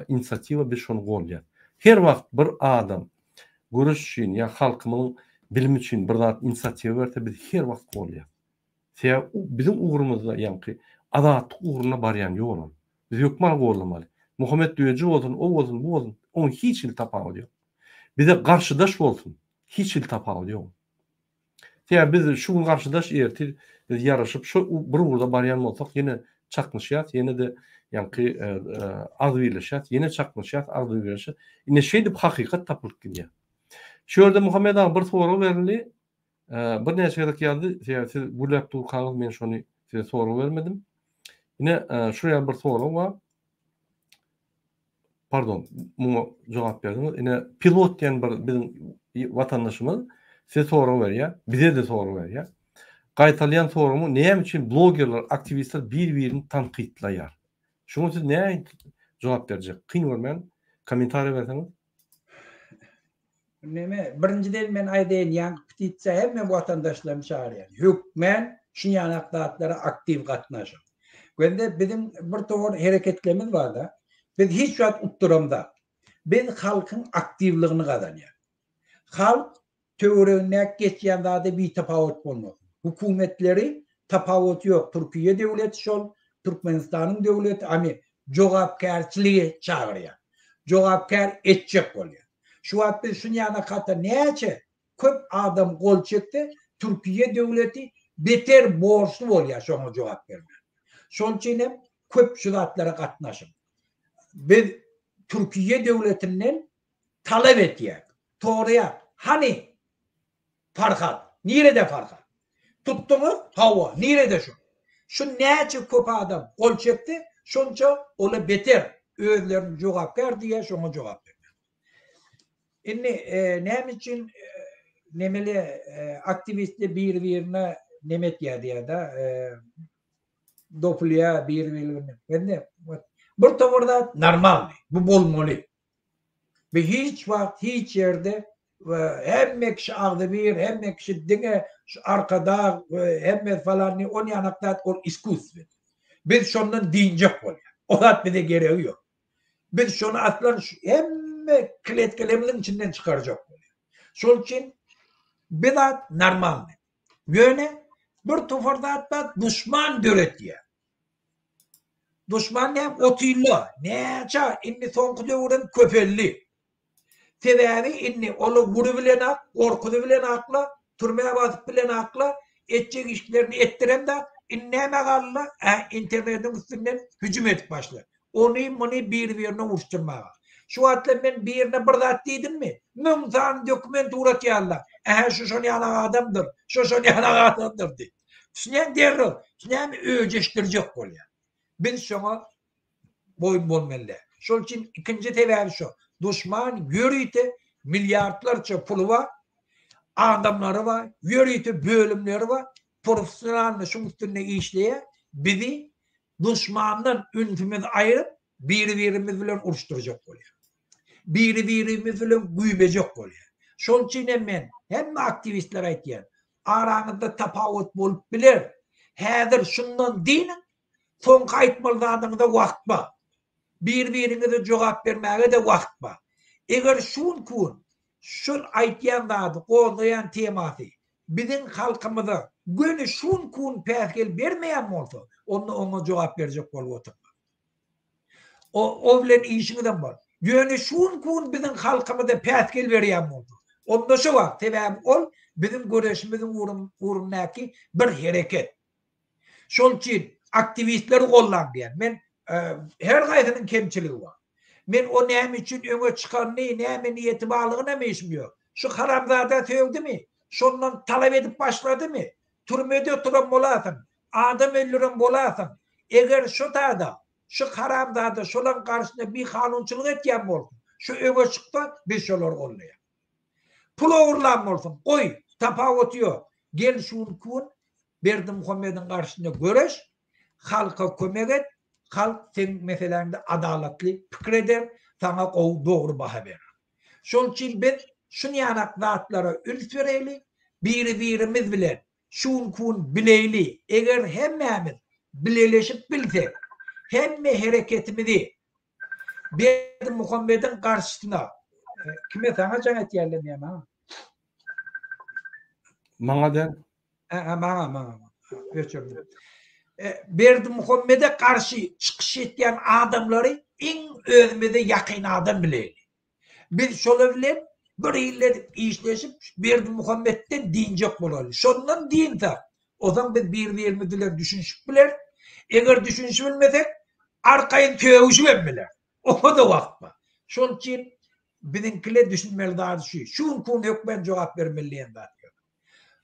inisiatiwa bir şonu gurnýar. Her wagt bir adam görüş üçin ya halkymyň bilimi üçin bir zat inisiatiwa berse biz her wagt bolýar. Sebäp bizim ugrumyzda ýanky adatlyk ugruna barýan ýok. Biz ýokmal bolmaly. Muhammed Düýeci bolsun, o bolsun, bu bolsun, onu hiç iltipaty ýok. Bize karşıdaş bolsun, hiç iltipaty ýok. Sebäp biz şu karşıdaş ertir biz ýaraşyp şu bir urda barýan bolsak ýene çaknyşýar, ýene de ýanky az birleşýär, ýene çaknyşýar, az birleşýär. Ine şeýdip hakykat tapylyp gidýär. Şu ýerde Muhammed ağa bir soru berildi. Bir näçe ýerlik ýaldy. Siz bu laptop kaňyz, men şonu size soru bermedim. Ine şuraya bir soru var. Pardon, muňa jogap berdiňiz. Ine pilot diýen bir bizim vatandaşymyz size soru berýär, bize de soru berýär. Gaýtalýan sorumy näme üçin blogerler, aktivistler bir-birini tanqidlaýar? Şuňa siz näme jogap berjek? Kyn görmän kommentariýa berseňiz. Birinciden men aýdaýyn, ýa petisiýa hemme vatandaşlarym çağırýar. Hükmen şu ýanaklatlara aktiv gatnaşyp. Gönde bizim bir togur hereketlerimiz var da. Biz hiç wagt utduramda. Biz halkyň aktivligini gazanýar. Halk töweregine geçýände bir tapawut bolmaz. Hukumetleri tapawut ýok. Türkiýe döwleti şol, Türkmenistanyň döwleti amy jogapkärçiligi çağırýar. Jogapkär etjek bolýar. Şu wagt biz şunu yana kata näçe köp adam gol çekti. Türkiye devleti beter borçlu bolýar şoňa jogap bermek. Şol üçin hem köp şuratlara gatnaşyp. Biz Türkiye devletinden talep etýär. Toğrya hani Farhat, nirede Farhat? Tuttuğu hava, nirede şu? Şu näçe köp adam gol çekti, şonça ola beter özlerini jogap ber diye şoňa jogap berdi. Indi näme üçin nemeli aktivistler bir-birine nemet ýa da dopulya bir-birine. Bende bir towerda normal, bu bolmaly. Ve hiç wagt hiç yerde hemme kişi agdy bir, hemme kişi diňe arkada hemme falanny on ýanakda ol iskus. Biz şondan diňjek bolýar. Olat bize gereği yok. Biz şonu atlan hemme kletkelerimiň içinden çykarjak bolýar. Şol üçin bidat normal. Göne bir towerda düşman döretýär. Düşman hem otilla. Näçe indi soňky döwrün köpelli. Sebäbi indi ola guru bilen ak, gorkudy bilen akla, türmeye basyp bilen akla, etjek işlerini etdirem da näme galla? İnternetin üstünden hücum etip başlar. Onu bir-birine uruşturmaga. Şu wagtda men birine bir zat diýdimmi? Müň zan dokument uratýarlar. Şu şonu ýana adamdyr, şu şonu ýana adamdyr diýip. Şuňa derre, şuňa öjeşdirjek bolýar. Biz şoňa boyun bolmaly. Şol üçin ikinji sebäbi şu. Düşman ýörüýte milyardlarça puly var, adamlary var, ýörüýte bölümleri var, professional şoň üstünde işleýär. Bizi düşmandan üntümiz aýryp bir-birimiz bilen uruşturjak bolýar. Bir-birimiz bilen güýbejek bolýar. Şol üçin men hemme aktivistler aýtýar. Araňyzda tapawut bolup biler. Häzir şundan diňin soň gaýtmalygyňda wagt bar. Bir-birinize jogap bermäge de wagt bar. Eger şun kun, şol aýtýan zady, goýan temasy biziň halkymyza göni şun kun päsgel bermeýän bolsa, ona jogap berjek bolup oturma. O bilen işiňizden bar. Göni şun kun biziň halkymyza päsgel berýän bolsa, onda şu wagt sebäbi ol biziň göreşimiziň urunnaky bir hereket. Şol üçin aktivistler gollanýar. Men her gaýsynyň kemçiligi var. Men o näme üçin öňe çykarny, näme niýeti barlygyna meşmiyor. Şu haramzada söwdimi? Şondan talep edip başladymy? Türmede oturan bolasyn, adam öldüren bolasyn. Eger şu taýda, şu haramzada şolan garşyna bir kanunçylyk etýän bolsa, şu öňe çyksa biz şolary gollaýar. Pul ogurlan bolsun, goý, tapawut ýok. Gel şunu kun Berdimuhammediň garşyna göreş, halka kömek et. Halk sen meselende adaletli pikir eder, sana doğru baha verir. Şol üçin biz şunu ýanak zatlara üns bereli, bir-birimiz bilen şun kun bileyli. Eger hemmemiz bileleşip bilsek, hemme hereketimizi Berdimuhammediň garşysyna kime sana jaňat ýerlemýän ha? Maňa den? Maňa. Berdimuhammed'e karşı çıkış etyen adamları en özümüze yakın adam bileyli. Biz şöyle bilen bir ille işleşip Berdimuhammed'den dinjek bolaly. Şondan dinsa, o zaman biz bir-birimiz düşünüşüp biler. Eger düşünüşüp bilmesek, arkaýyn töwüşüp biler. O da wagt bar. Şol üçin biziňkiler düşünmeli daha şu. Şun kun hökmen jogap bermeliýän zat.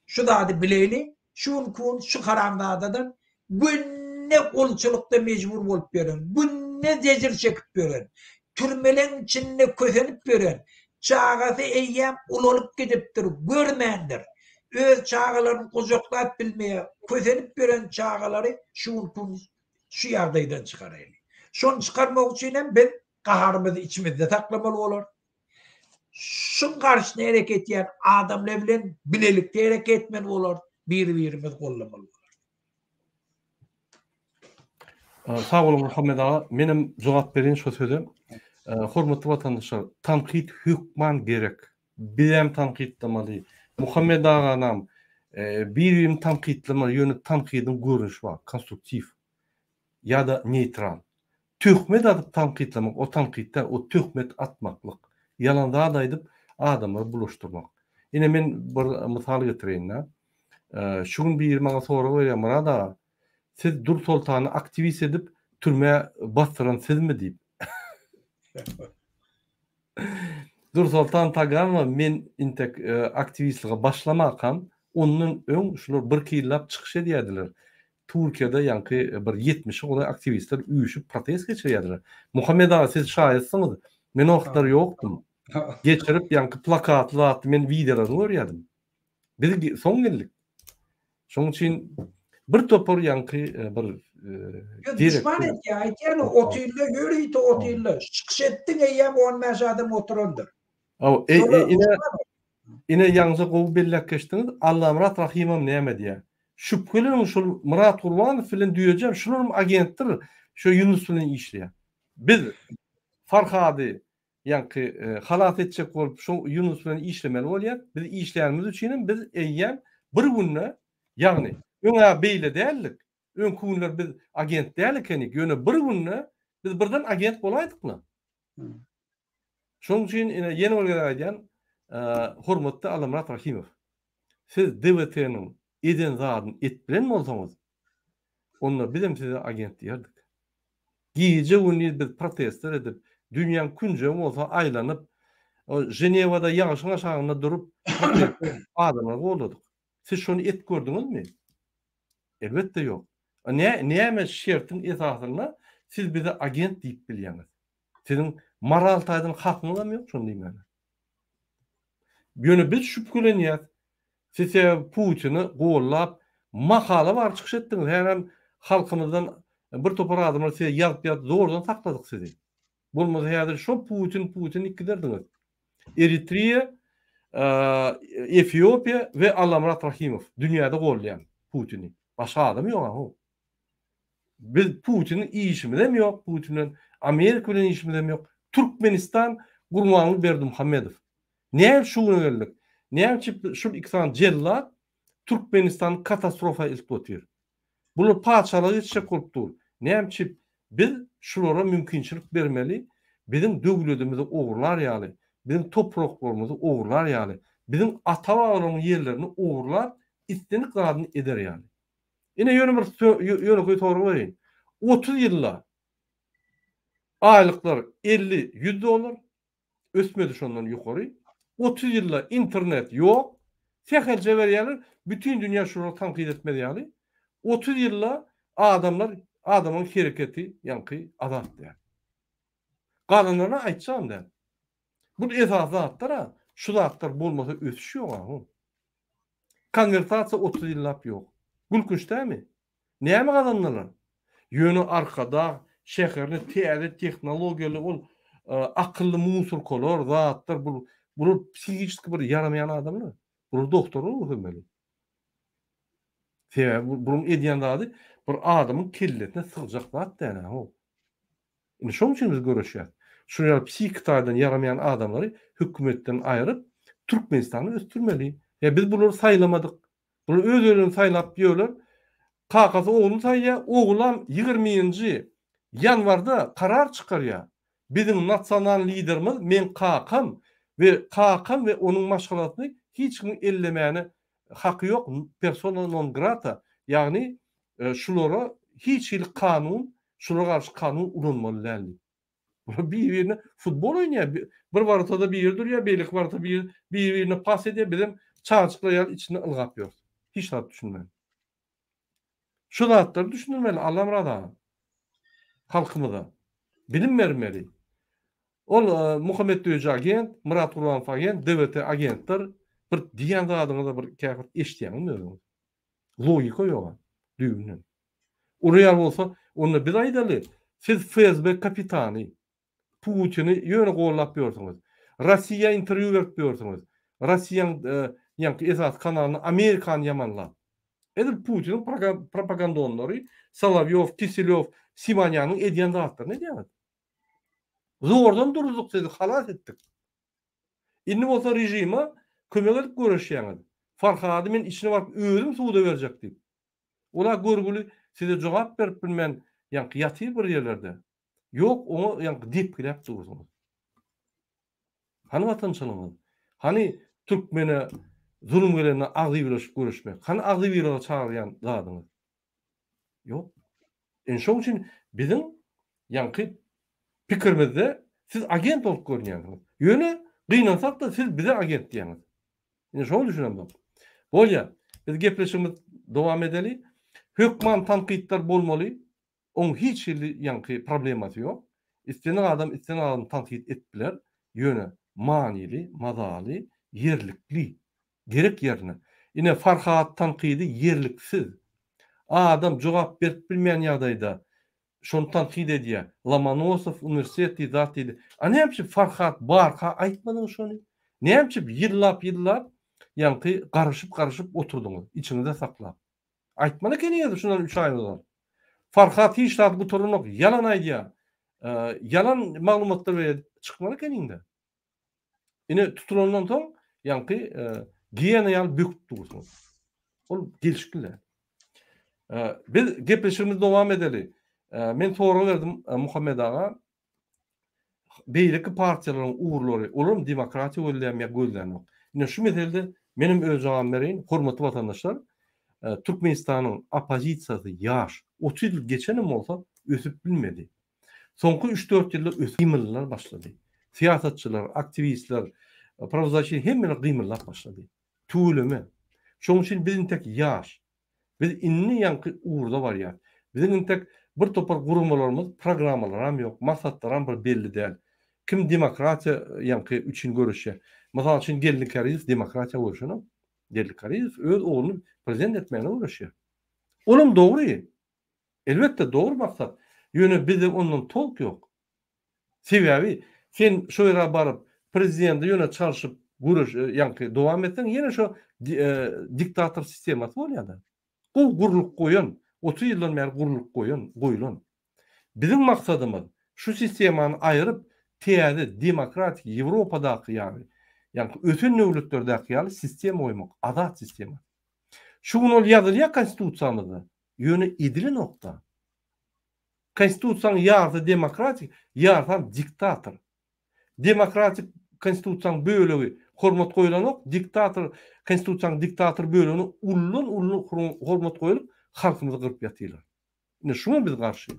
Şu zady bileyli, şun kun şu haramzadadan günne olçulukta mecbur bolup beren, günne zejir çekip beren, türmeleň içinde kösenip beren, çağasy eýýäm ulolup gidipdir, görmändir. Öz çağalaryny gojaklap bilmeýär, kösenip beren çağalary şu kun şu ýagdaýdan çykarayly. Şonu çykarmak üçin hem biz gaharymyzy içimizde saklamaly bolar. Şun garşyna hereket etýän adamlar bilen bilelikde hereket etmeli bolar, bir-birimiz gollamaly. Sağ olun Muhammed ağa. Menim jogap berýän şu sözüm. Hormatly watandaşlar, tanqid hükman gerek. Bilem tanqidlamaly. Muhammed ağanam bir tanqidlama ýöne tanqidiň görünüşi bar, konstruktiv ýa-da neutral. Töhmet atyp tanqidlamak, o tanqidde o töhmet atmaklyk Ýalanda da edip adamları buluşturmak. Ine men bir mysal getireyinna. Şuň bir maňa sorak berýär Murada. Siz Dur Sultany aktivist edip türmeye bastıran sizmi diýip. Dur Sultan taganma men intek aktivistliğe başlamakam onun öň şular bir kylap çykyş edýärdiler. Türkiýede ýanky bir 70 ola aktivistler üýüşüp protest geçirýärdiler. Muhammed aga siz şahitsiňiz. Men o wagtlar ýokdum. Geçirip ýanky plakatlar atdy, men videolaryny görýärdim. Biz soň geldik. Şoň üçin bir topar ýanky bir düşman et ya. Aytýan otylla yürüýdi otylla. Çykyş etdiň eýem 15 adam oturandyr. Ine ýaňy gowy bellek geçdiňiz. Allah Murat Rahimam näme diýär? Şüpheleniň şol Murat Gurbanow bilen diýeceğim, şular agentdir. Şo Yunus bilen işleýär. Biz Farhady ýanky halat etjek bolup şo Yunus bilen işlemeli bolýar. Biz işleýärmiz üçin biz eýýän bir günne ýagny öňe beýle däldik. Ön kunlar biz agent däl ekenik. Ýöne bir günne biz birden agent bolaýdykmy? Şoň üçin ýene bolýar aýdýan hormatly Alamrat Rahimow. Siz DWT-niň eden zadyny etbilen bolsaňyz, onda bizem size agent diýerdik. Gije gündüz biz protestler edip, dünýäň künje bolsa aýlanyp, Jenewada ýaşyň aşagyna durup adamlar goladyk. Siz şonu et gördüňizmi? Elbetde ýok. Näme şertin esasyna siz bize agent diýip bilýäňiz? Sizin moral taýdan hakmyňam ýok şonu diýmän. Ýöne biz şüphelenýär. Siz Putin'i gollap makala var çykyş etdiňiz. Hem halkymyzdan bir topar adamlar size ýazyp zordan sakladyk sizi. Bolmasa häzir şo Putin ikkilerdiňiz. Eritrea, Etiopiya we Alamrat Rahimow dünýäde gollaýan Putin'i. Başga adam ýok. Biz Putin'in işimizem ýok, Putin'in Amerika bilen işimizem ýok. Türkmenistan gurmanlyk berdi Muhammedow. Näme şuňa geldik? Näme şu iksan jellat Türkmenistan katastrofa iltotýar. Bular paçalyk etjek bolupdyr. Näme biz şulara mümkinçilik bermeli. Bizim döwletimizi ogurlar ýaly, bizim topraklarymyzy ogurlar ýaly, bizim ata-babalarymyň ýerlerini ogurlar, istenik zadyny eder ýaly. Ine ýöne bir soru berýin. 30 ýylla aýlyklar 50-100 dolar, ösmedi şondan ýokary. 30 ýylla internet ýok. Seherce berýärler, bütün dünýä şunu tanqid etmedi ýaly. 30 ýylla adamyň hereketi ýanky azatdy. Galanlaryna aýtjam da. Bu esas zatlar, şu zatlar bolmasa ösüş ýok. Konvertasiýa 30 ýyllap ýok. Gülkünç dämi? Näme galanlar? Ýöne arkada şäherni täze tehnologiýaly ol akylly musurkolar, zatlar bu psihik bir yaramayan adamlar. Bu doktoru ömeli. Bunun edýän zady bir adamyň kelletine sygjak zat däne. Ine şoň üçin biz görüşýär. Şuňa psihik taýdan yaramayan adamlary hökümetden aýryp Türkmenistany östürmeli. Biz bulary saýlamadyk. Bunu özlerini saylap diyorlar. Kakası oğlunu sayya, oğlan 20. yanvarda karar çıkarıyor. Bizim nasyonal liderimiz men kakam ve onun maşgalatını hiç kim ellemeyene hakkı yok. Persona non grata. Yani şulara hiç kanun, şulara karşı kanun ulanmalı. Bir futbol oynuyor. Bir vartada bir yerdir ya, beylik vartada bir pas ediyor. Bizim çağçıklar içinde ılgap yapıyor. Hiç rahat düşünmeyin. Şu rahatları düşünülmeli. Allah murada. Halkımıza. Bilim vermeli. Muhammed Döyücü agent, Murat Gurbanow agent, DWT agentler bir diýen adamyza bir käfir eşdiýän logika ýok. Düýünden. Urýar bolsa, onda bir aýdaly. Siz FSB kapitany Putin'i ýöne gollap ýörsiňiz. Rossiýa interview berip ýörsiňiz. Rossiýanyň ýanky esas kanalyny Amerikan ýamanlap. Edip Putin'in propagandonlary Solovyov, Kiselov, Simonyanyň edýän zatlar ne diýär? Zordan durduk dedi, halas ettik. Indi bolsa rejime kömek edip görüşýäňiz. Farhady men içine barıp özüm suwda berjek diýip. Ola görgüli size jogap berip bilmän ýanky ýatyr bir ýerlerde. Yok, onu ýanky dip gilep durursunuz. Hani vatançılığımız? Hani Türkmene zulüm gelene agdy birleşip görüşmek? Hani agdy birleşe çağıryan zadymyz? Yok. Şoň üçin bizim ýanky pikirimizde siz agent bolup görünýänsiz. Ýöne gynansak da siz bize agent diýeniz. Şoňa düşünem ben. Bolýa, biz gepleşigimiz dowam edeli. Hökman tanqidler bolmaly. Oň hiç ýanky problemasy ýok. İstenen adam tanqid etdiler. Ýöne manili, mazaly, yerlikli. Gerek ýerine. Ine Farhat tanqidi yerliksiz. Adam jogap berip bilmeýän ýagdaýda şonu tanqid edýär. Lomonosov universiteti zat idi. Näçe Farhat barka aýtmadyň şonu? Näçe ýyllap ýanky garaşyp oturduňyz, içiňizde saklap. Aýtmana kenýär şundan 3 aý bolar. Farhat hiç bu torunok yalan aýdýar. Yalan maglumatlar berýär. Çykmana kenýinde. Ine tutulandan soň ýanky giýene ýal büküp dursun. Ol gelişikler. Biz gepleşigimiz dowam edeli. Men soru verdim Muhammed ağa. Beýleki partiýalaryň uğurlary, olam demokratiýa öýlenmek gözlenmek. Ine şu meselde menim öz jogam bereýin, hormatly vatandaşlar. Türkmenistanyň opozisiýasy ýaş, 30 ýyl geçenem bolsa ösüp bilmedi. Soňky 3-4 ýylda ösümler başlady. Siýasatçylar, aktivistler, pravzaçy hemmeni gymylap başlady. Tüýleme. Şoň üçin bizim tek ýaş. Biz inni ýanky uğurda barýar. Bizim tek bir topar gurulmalarymyz, programmalar hem ýok, maksatlar hem bir belli däl. Kim demokratiýa ýanky üçin görüşýär? Mysal üçin Gellik Kariýew demokratiýa görüşýär. Gellik Kariýew öz ogluny prezident etmäne uğraşýar. Olam dogry. Elbetde dogry maksat. Ýöne bizde ondan tolk ýok. Sebäbi sen şu ýere baryp prezidentde ýöne çalyşyp görüş ýanky dowam etseň ýene şu diktator sistemasy bolýar. Bu guruluk goýun, 30 ýyldan beri guruluk goýulan. Bizim maksadymyz şu sistemany aýryp täze demokratik Ýewropadaky ýani ötün nöwletderdäki ýaly sistem goýmak, adat sistemi. Şu gün ol ýazylýar konstitusiýamyzda. Ýöne idili nokta. Konstitusiýaň ýardy demokratik, ýardy diktator. Demokratik konstitusiýaň bölegi hormat goýulanok, diktator konstitusiýaň diktator bölegi ullu hormat goýulyp halkymyzy gyryp ýatýarlar. Ine şuna biz garşy.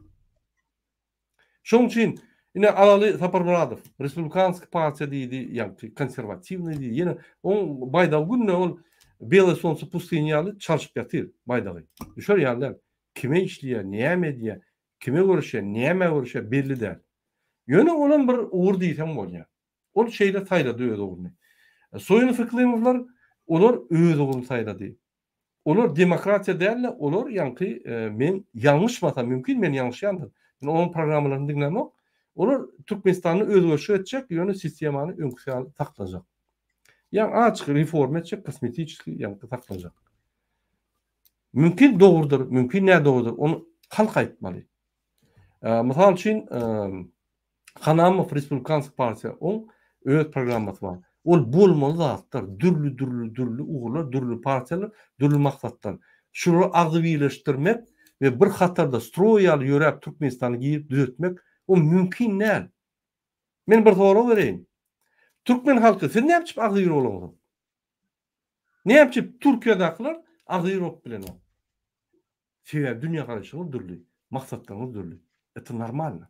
Şoň üçin ine Alaly Saparmuradov Respublikansk partiýa diýdi, ýa-ni konserwatiwny diýdi. Ýene on baýda günne ol Bele Sonsa pustyňaly çalyşyp ýatyr baýdagy. Şol ýerler kime işliýär, näme edýär, kime görüşýär, näme görüşýär belli däl. Ýöne olan bir uğur diýsem bolýar. Ol şeýle taýlady öz ogluny. Soýun Fiklimowlar olar öz ogluny taýlady. Olar demokratiýa däl, olar ýanky men ýalňyşmasam mümkin, men ýalňyşýandyr. Onun programlaryny dinlemek, olar Türkmenistanyny özgörşe etjek, ýöne sistemany öňkü taklajak. Ýa-ni açyk reform etjek, kosmetiki ýanky taklajak. Mümkin dogrudur, mümkin näde dogrudur, onu halk aýtmaly. Mysal üçin Hanamov Respublikansk partiýa on öz programmasy bar. Ol bolmaly zatlar, dürlü uğurlar, dürlü partiýalar, dürlü maksatlar. Şunu agdy birleşdirmek ve bir hatarda stroýal ýörep Türkmenistany giýip düzeltmek o mümkin näl. Men bir soru bereyim. Türkmen halky siz näçip agdy ýürüp bolanyňyz? Näçip Türkiýadakylar agdy ýürüp bilen? Sebäbi dünýä garaşyňyz dürlü, maksatlaryňyz dürlü. Eti normal.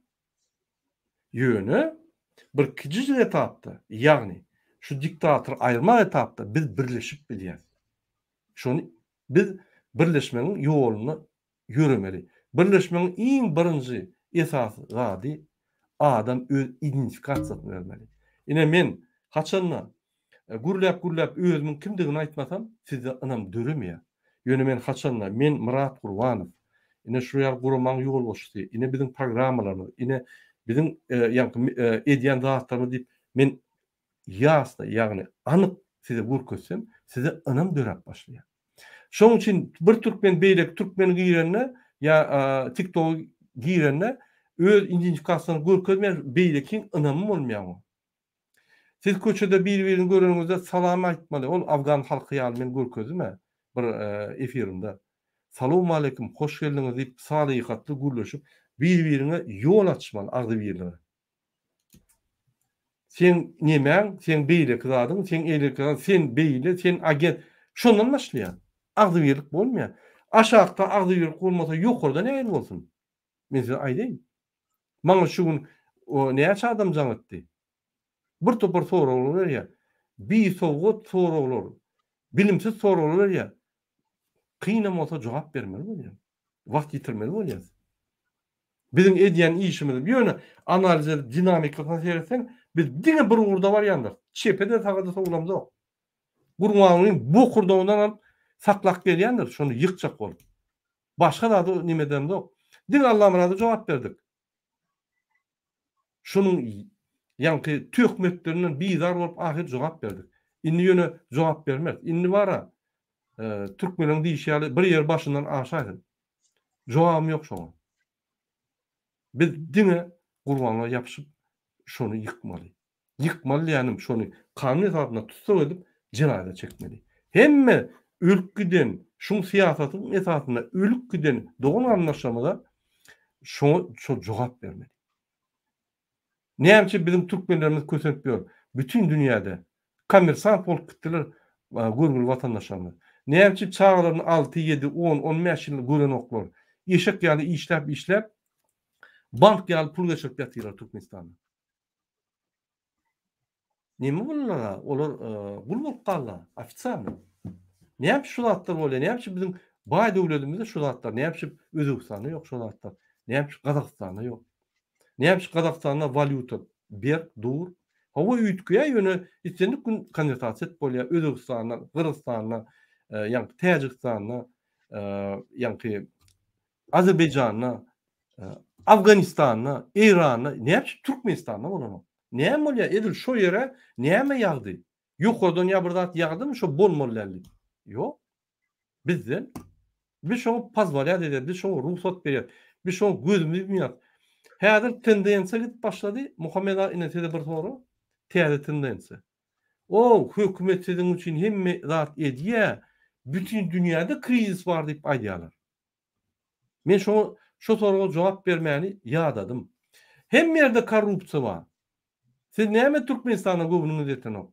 Ýöne bir kiçik etapda, ýagny şu diktator aýrma etapda biz birleşip bilýäs. Şonu biz birleşmenin ýoluny ýüremeli. Birleşmenin iň birinji esasy gady adam öz identifikasiýasyny bermeli. Ine men haçanla gurlap özümiň kimdigini aýtmasam, size anam döremýär. Ýöne men haçanla men Murat Gurbanow, ine şu ýer guramaň ýol bolşdy, ine bizim programmalarymyz, ine bizim edýän zatlarymyz diýip men ýasda, ýagny anyk size görkezsem, size anam dörep başlaýar. Şoň üçin bir türkmen beýlek türkmen giýrenine ýa TikTok giýrenine öz identifikasiýasyny görkezmeýär, beýlekiň anamy bolmaýar. Siz köçede bir-birini göreňizde salam aýtmaly. Ol Afgan halky ýaly men görkezme bir efirimde. Salam aleykum, hoş geldiňiz diýip salygatly gürleşip bir-birine ýol açmaly agdy birligi. Sen nemen, sen beýle kıladın, sen eýle kıladın, sen beýle, sen agent. Şondan başlaýar. Agdybirlik bolmaýar. Aşağıda agdybirlik bolmasa ýokurda näme bolsun? Men size aýdaýyn. Maňa şu gün o näçe adam jaňytdy. Bir topar soraglar ya. Bir sowgat soraglar. Bilimsiz soraglar ya. Kynamasa jogap bermeli bolýar. Wagt ýitirmeli bolýar. Bizim edýän işimiz bir ýöne analiz edip dinamikasy seýretsen, biz diňe bir urda bar ýandyk. Çepede tagada sowlamda yok. Gurmanyň bu kurdawydan alyp saklak berýändir, şonu ýykjak bolup. Başga da nimeden yok. Din Allah'ına da jogap berdik. Şunun ýanky töhmetlerinden bizar bolup ahir jogap berdik. Indi ýöne jogap bermez. Indi bara türkmeniň diýişýäli bir ýer başyndan aşaýdy. Jogabym ýok şoňa. Biz diňe gurbanla ýapyşyp şonu ýykmaly. Ýykmaly ýanym şonu kanun esatyna tutsak edip jinayda çekmeli. Hemme ülküden şu siýasatyň esatyna ülküden dogan anlaşmada şu jogap bermeli. Näçe bizim türkmenlerimiz kösentmiyor. Bütün dünyada kommersant bolup gitdiler gurgul watandaşlarymyz. Näçe çağlaryň 6, 7, 10, 15 ýyl gören oklar. Eşek ýaly işläp bank ýaly pul geçirip ýatylar Türkmenistanda. Näme bollar? Olar bul bolup gallar, ofitsialny. Näme şu zatlar bolýar? Näme bizim baý döwletimizde şu zatlar? Näme Özbekistanda ýok şu zatlar? Näme Gazakstanda ýok? Näme Gazakstanda valyuta ber, dur. Hawa üýtgüýe ýöne itlenip gün kandidasiýet bolýar Özbekistanda, Kyrgyzstanda, ýa-ni Täjikistanda, ýa-ni Azerbaýjanda, Afganistanda, Iranda, näme Türkmenistanda bolanok. Näme bolýar? Edil şo ýere näme ýagdy? Ýokurdan ýa bir zat ýagdymy şo bolmalydy? Ýok. Bizden biz şoňa pazbarýat edýär, biz şoňa ruhsat berýär, biz şoňa gözümüz bilýär. Häzir tendensiýa gidip başlady. Muhammed Aýnetede bir soru. Täze tendensiýa. O hökümet sizin üçin hemme zat edýär. Bütün dünýäde krizis bar diýip aýdýarlar. Men şo soruga jogap bermäni ýadadym. Hemme ýerde korrupsiýa bar. Siz näme Türkmenistana göwnüňiz etýän?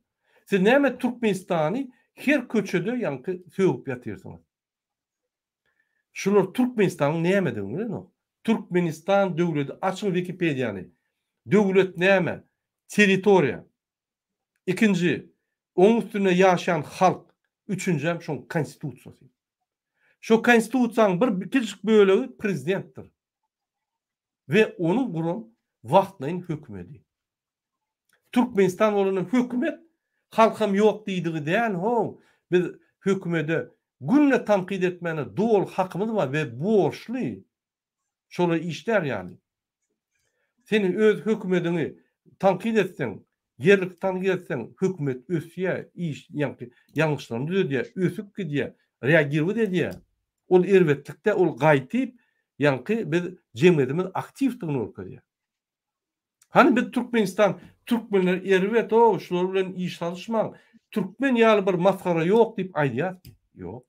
Siz näme Türkmenistany her köçede ýanky söwüp ýatyrsyňyz? Şular Türkmenistanyň näme diýýär? Türkmenistan döwleti açyk Wikipediýany. Döwlet näme? Territoriýa. Ikinji, oň üstüne ýaşaýan halk. Üçüncü hem şoň konstitusiýasy. Şo konstitusiýanyň bir kiçik bölegi prezidentdir. Ve onu guran wagtlaryň hökümeti. Türkmenistan bolan hökümet halkam ýok diýdigi däl, ho. Biz hökümete günle tanqid etmeni doğal hakkımız var ve borçlu. Şola işler yani. Senin öz hükümetini tanqid etsen, yerlik tanqid etsen, hükümet ösüye, iş, yanlışlarını düzüye, ösüp gidiye, reagirvi ediye. Ol ervetlikte, ol gaytip, yankı biz cemiyetimiz aktifliğini orkadiye. Hani biz Türkmenler ervet o, şular bilen iş çalışman, Türkmen ýaly bir maskara ýok diýip aýdýar. Ýok.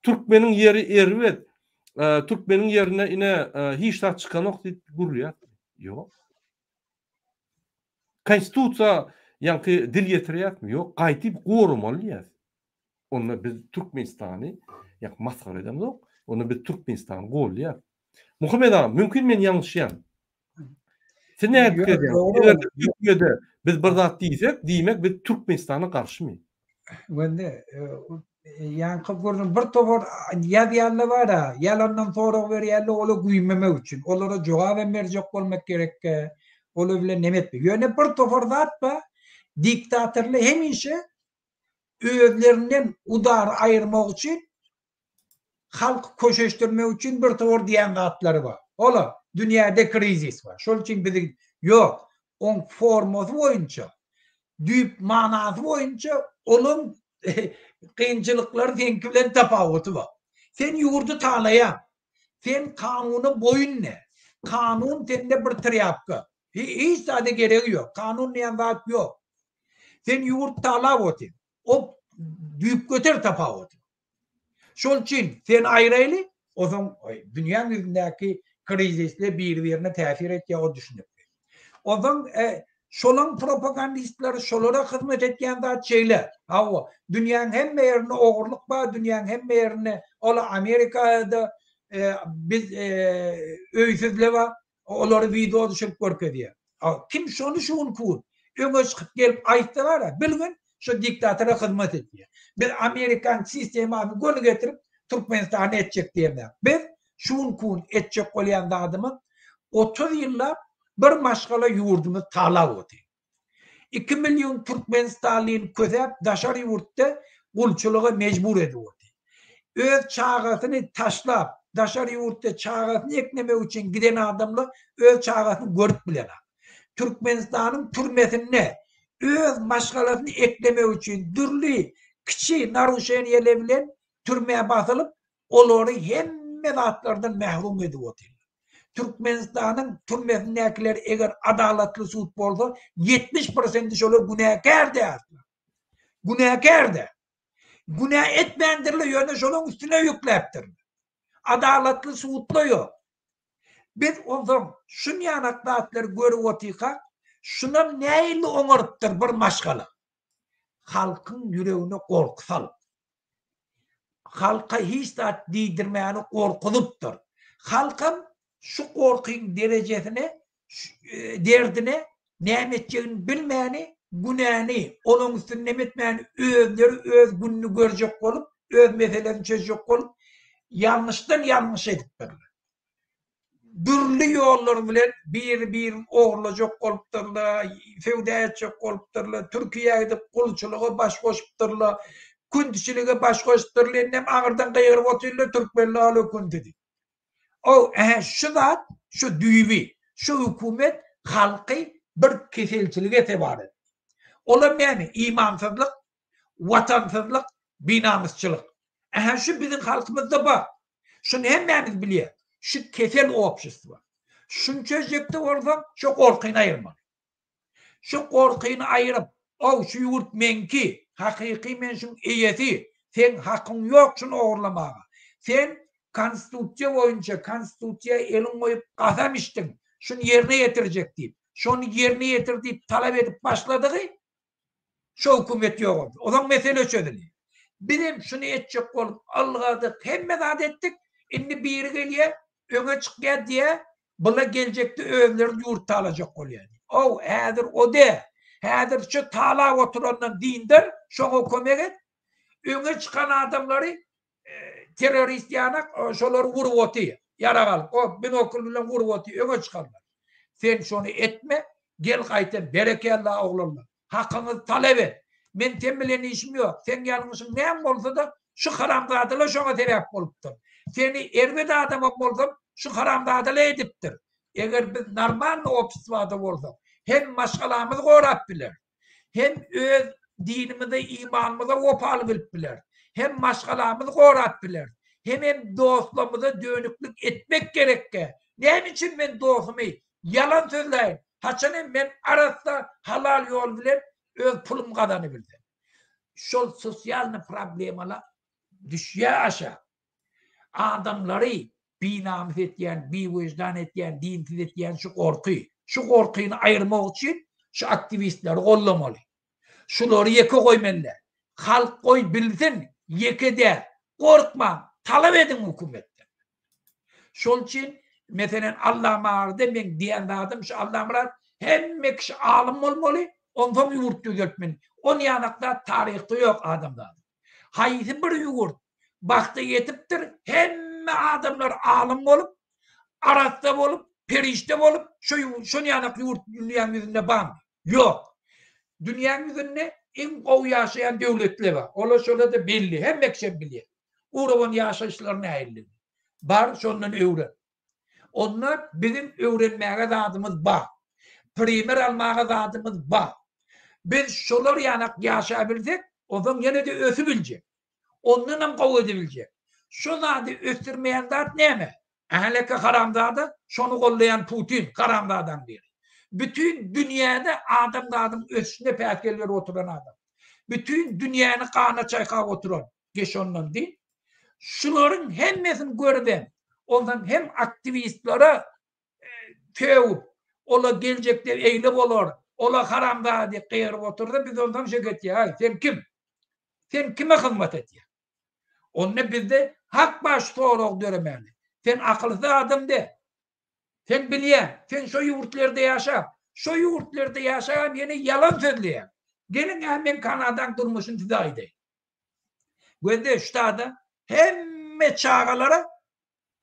Türkmeniň yeri erwet, Türkmeniň yerine ine hiç tat çykanok diýip gurýar. Ýok. Konstitusiýa ýanky dil ýetirýärmi? Ýok. Gaýtyp gorumaly. Onu biz Türkmenistany ýa maskara edemok. Onu biz Türkmenistan golýar. Muhammed ağa, mümkin men ýalňyşýan. Sen ne Türkiye'de biz bir zat diýsek, diýmek biz Türkmenistana garşymy? Wende yani gördüm bir topar ýa var da, yalandan sorak berýärler, ola güýmemek üçin, olara jogap berjek bolmak gerek. Ola bilen nemetme. Ýöne bir topar zat ba, diktatorlar hemişe özlerinden udar aýyrmak üçin, halk köşeşdirmek üçin bir topar diýen zatlary bar. Ola dünyada krizis var. Şol için biz yok. On forması boyunca, düp manası boyunca onun kıyınçılıkları seninki bilen tapawutu var. Sen yurdu tanıyan, sen kanunu boyun ne? Kanun sende bir triyapka. Hiç sade gereği yok. Kanun neyen vaat yok. Sen yurt talawutu. O düp götür tapawutu. Şol için sen ayraylı, o zaman dünyanın yüzündeki krizisle birbirine tesir et ya o düşünüp. O zaman şolan propagandistleri şolara hizmet etken zat şeyler. Hava dünyanın hemme yerine oğurluk var, dünyanın hemme yerine ola Amerika'da biz öysüzle var. Oları video düşüp görke diye. Kim şonu şuun kuun. Öňe çykyp gelip aýtdy var, bilgin şu diktatora hizmet etdi. Bir Amerikan sistemini gol getirip Türkmenistan'a etjek diýemler. Biz şuun kuun etjek bolýan adamı 30 ýyllar bir maşgala ýurdumyz talap öti. 2 milyon Türkmenistanlyň közäp daşar ýurtda gulçylyga mejbur edýärdi. Öz çağatyny taşlap daşar ýurtda çağatyny eklemek üçin giden adamlar öz çağatyny görüp biler. Türkmenistanyň türmesine öz maşgalatyny eklemek üçin dürli kiçi naruşeniýeler bilen türmeye basylyp olary hemme zatlardan mahrum edýärdi. Türkmenistanyň türmesindekiler eger adalatly suut bolsa 70% şolar günäkär däl. Günäkär de. Günä etmendirle ýöne şonuň üstüne ýükläpdir. Adalatly suutla ýok. Biz ondan şun ýanaklatlar görüp otyka, şunam näýli oňarypdyr bir maşgala. Halkyň ýüregine gorky salyp. Halka hiç zat diýdirmäni gorkulypdyr. Halkym şu gorkyň derejesine, derdine näme etjegini bilmäni, günäni, onun üstüne näme etmäni özleri öz gününü görjek bolup, öz meselelerini çözjek bolup, yanlışdan yanlış edipdirler. Dürli ýollar bilen bir oğurlajak bolupdyrlar, fewda etjek bolupdyrlar, Türkiýe edip gulçylyga baş goşupdyrlar, kündüçilige baş goşupdyrlar, hem aňyrdan gaýryp otyrlar, türkmenler aly kündüdi. O şu zat, şu düýbi, şu hükümet halky bir keselçilige tebaret. Olar näme? İmansyzlyk, watansyzlyk, binamysçylyk. Şu bizim halkymyzda bar. Şunu hemmemiz bilýär. Şu kesel opşystva. Şunça jekde borsam şu gorkyny aýyrmak. Şu gorkyny aýyryp, şu ýurt menki, hakyky men şuň eýeti, sen hakyň ýok şunu ogurlamaga. Sen konstitusiýa boýunça konstitusiýa eliň goýup gasam içdiň. Şunu ýerine ýetirjek diýip, şonu ýerine ýetir diýip talap edip başladygy şu hökümet ýok. Odan mesele çözülýär. Bizim şunu etjek bolup algadyk, hemme zat etdik. Indi biri gelýär, öňe çykýar diýe, bula geljekde özleri ýurt alajak bolýar. Häzir o de. Häzir şu talap oturandan dindir, şoňa kömek et. Öňe çykan adamlary terörist ýanak şolary vurup otýar. Yaragal. Binokul bilen vurup otýar, öňe çykanlar. Sen şonu etme, gel gaýta berekelli oglanlar. Hakyňyzy talap et. Men sen bilen işim ýok. Sen ýalňyşyň näme bolsa da şu haramdadylar şoňa sebäp bolupdyr. Seni ermede adama bolsam şu haramdadylar edipdir. Eger biz normal opswada bolsak, hem maşgalamyzy gorap biler, hem öz dinimize, imanymyza opal bilip biler, hem maşgalamyzy gorap biler, hem dostlamyza dönüklük etmek gerekke. Näme için men dostumy yalan sözleýin? Haçan men arasda halal ýol bilen öz pulum gazany bildim. Şol sosial problemalar düşýär aşağı. Adamları binamyz etýän, biwejdan etýän, dinsiz etýän şu gorkyny aýyrmak üçin şu aktivistleri gollamaly. Şolary ýeke goýmaly. Halk goý bilsin, ýekede gorkma, talap edin hökümetden. Şol üçin meselen Allama arda men diýen adam şu Allama hemme kişi alim bolmaly, ondan ýurt düzeltmeli. On ýanakda taryhda ýok adamlar. Haýsy bir ýurt bakta yetipdir, hemme adamlar alim bolup, arasda bolup, perişte bolup, şunu yanak ýurt dünýäň ýüzünde bar. Ýok. Dünýäň ýüzünde en gowy ýaşaýan döwletler bar. Olar şolar da belli, hemme kişi bilýär. Urawan ýaşaýşlaryny näýli. Bar şondan öwren. Onlar bizim öwrenmäge zadymyz bar. Primer almaga zadymyz bar. Biz şolar yanak ýaşaýa bilsek, odan ýene de ösü biljek. Ondan hem gowy edibiljek. Şu zady östirmeýän zat näme? Ähleke haramzady, şonu gollaýan Putin haramzadan biri. Bütün dünýäde adam ösüne päsgelleri oturan adam. Bütün dünýäni gana çaýkap oturan. Geç ondan diýil. Şularyň hemmesini gördim. Ondan hem aktivistlara köwüp, ola geljekde eýle bolar. ola haramda diye kıyırıp oturdu. Biz ondan şeket ya. Sen kim? Sen kime hizmet et ya? Onunla bizde hak baş doğru diyorum yani. Sen akıllı adam de. Sen biliyen. Sen şu yurtlarda yaşa. Şu yurtlarda yaşayan yine yalan söylüyor. Gelin hemen Kanada'dan durmuşsun tizaydı. Bu da işte hemme çağalara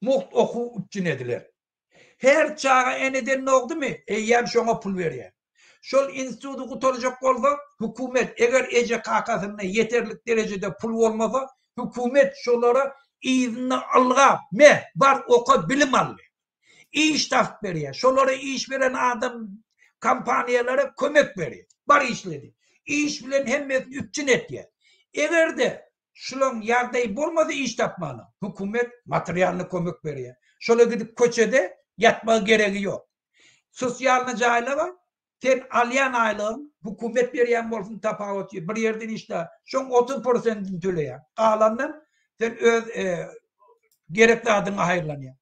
muht oku üçün ediler. Her çağa eneden ne oldu mu? Eyyem şuna pul veriyor. Şol institutu kurtaracak olsa hükümet eğer ece kakasına yeterlik derecede pul olmasa hükümet şolara izni alga me var oka bilim aldı. İş taf veriyor. Şolara iş veren adam kampanyalara kömek veriyor. Var işleri. İş bilen hemmet üçün etiyor. Eğer de şunun yardayı bulmadı iş tapmanı. Hükümet materyalini kömek veriyor. Şöyle gidip köçede yatma gereği yok. Sosyal cahile var. Sen alyan aylığın hükümet veriyen olsun tapavut. Bir yerden işte şun 30% tüleye. Kalandan sen öz gerekli adına hayırlanıyor.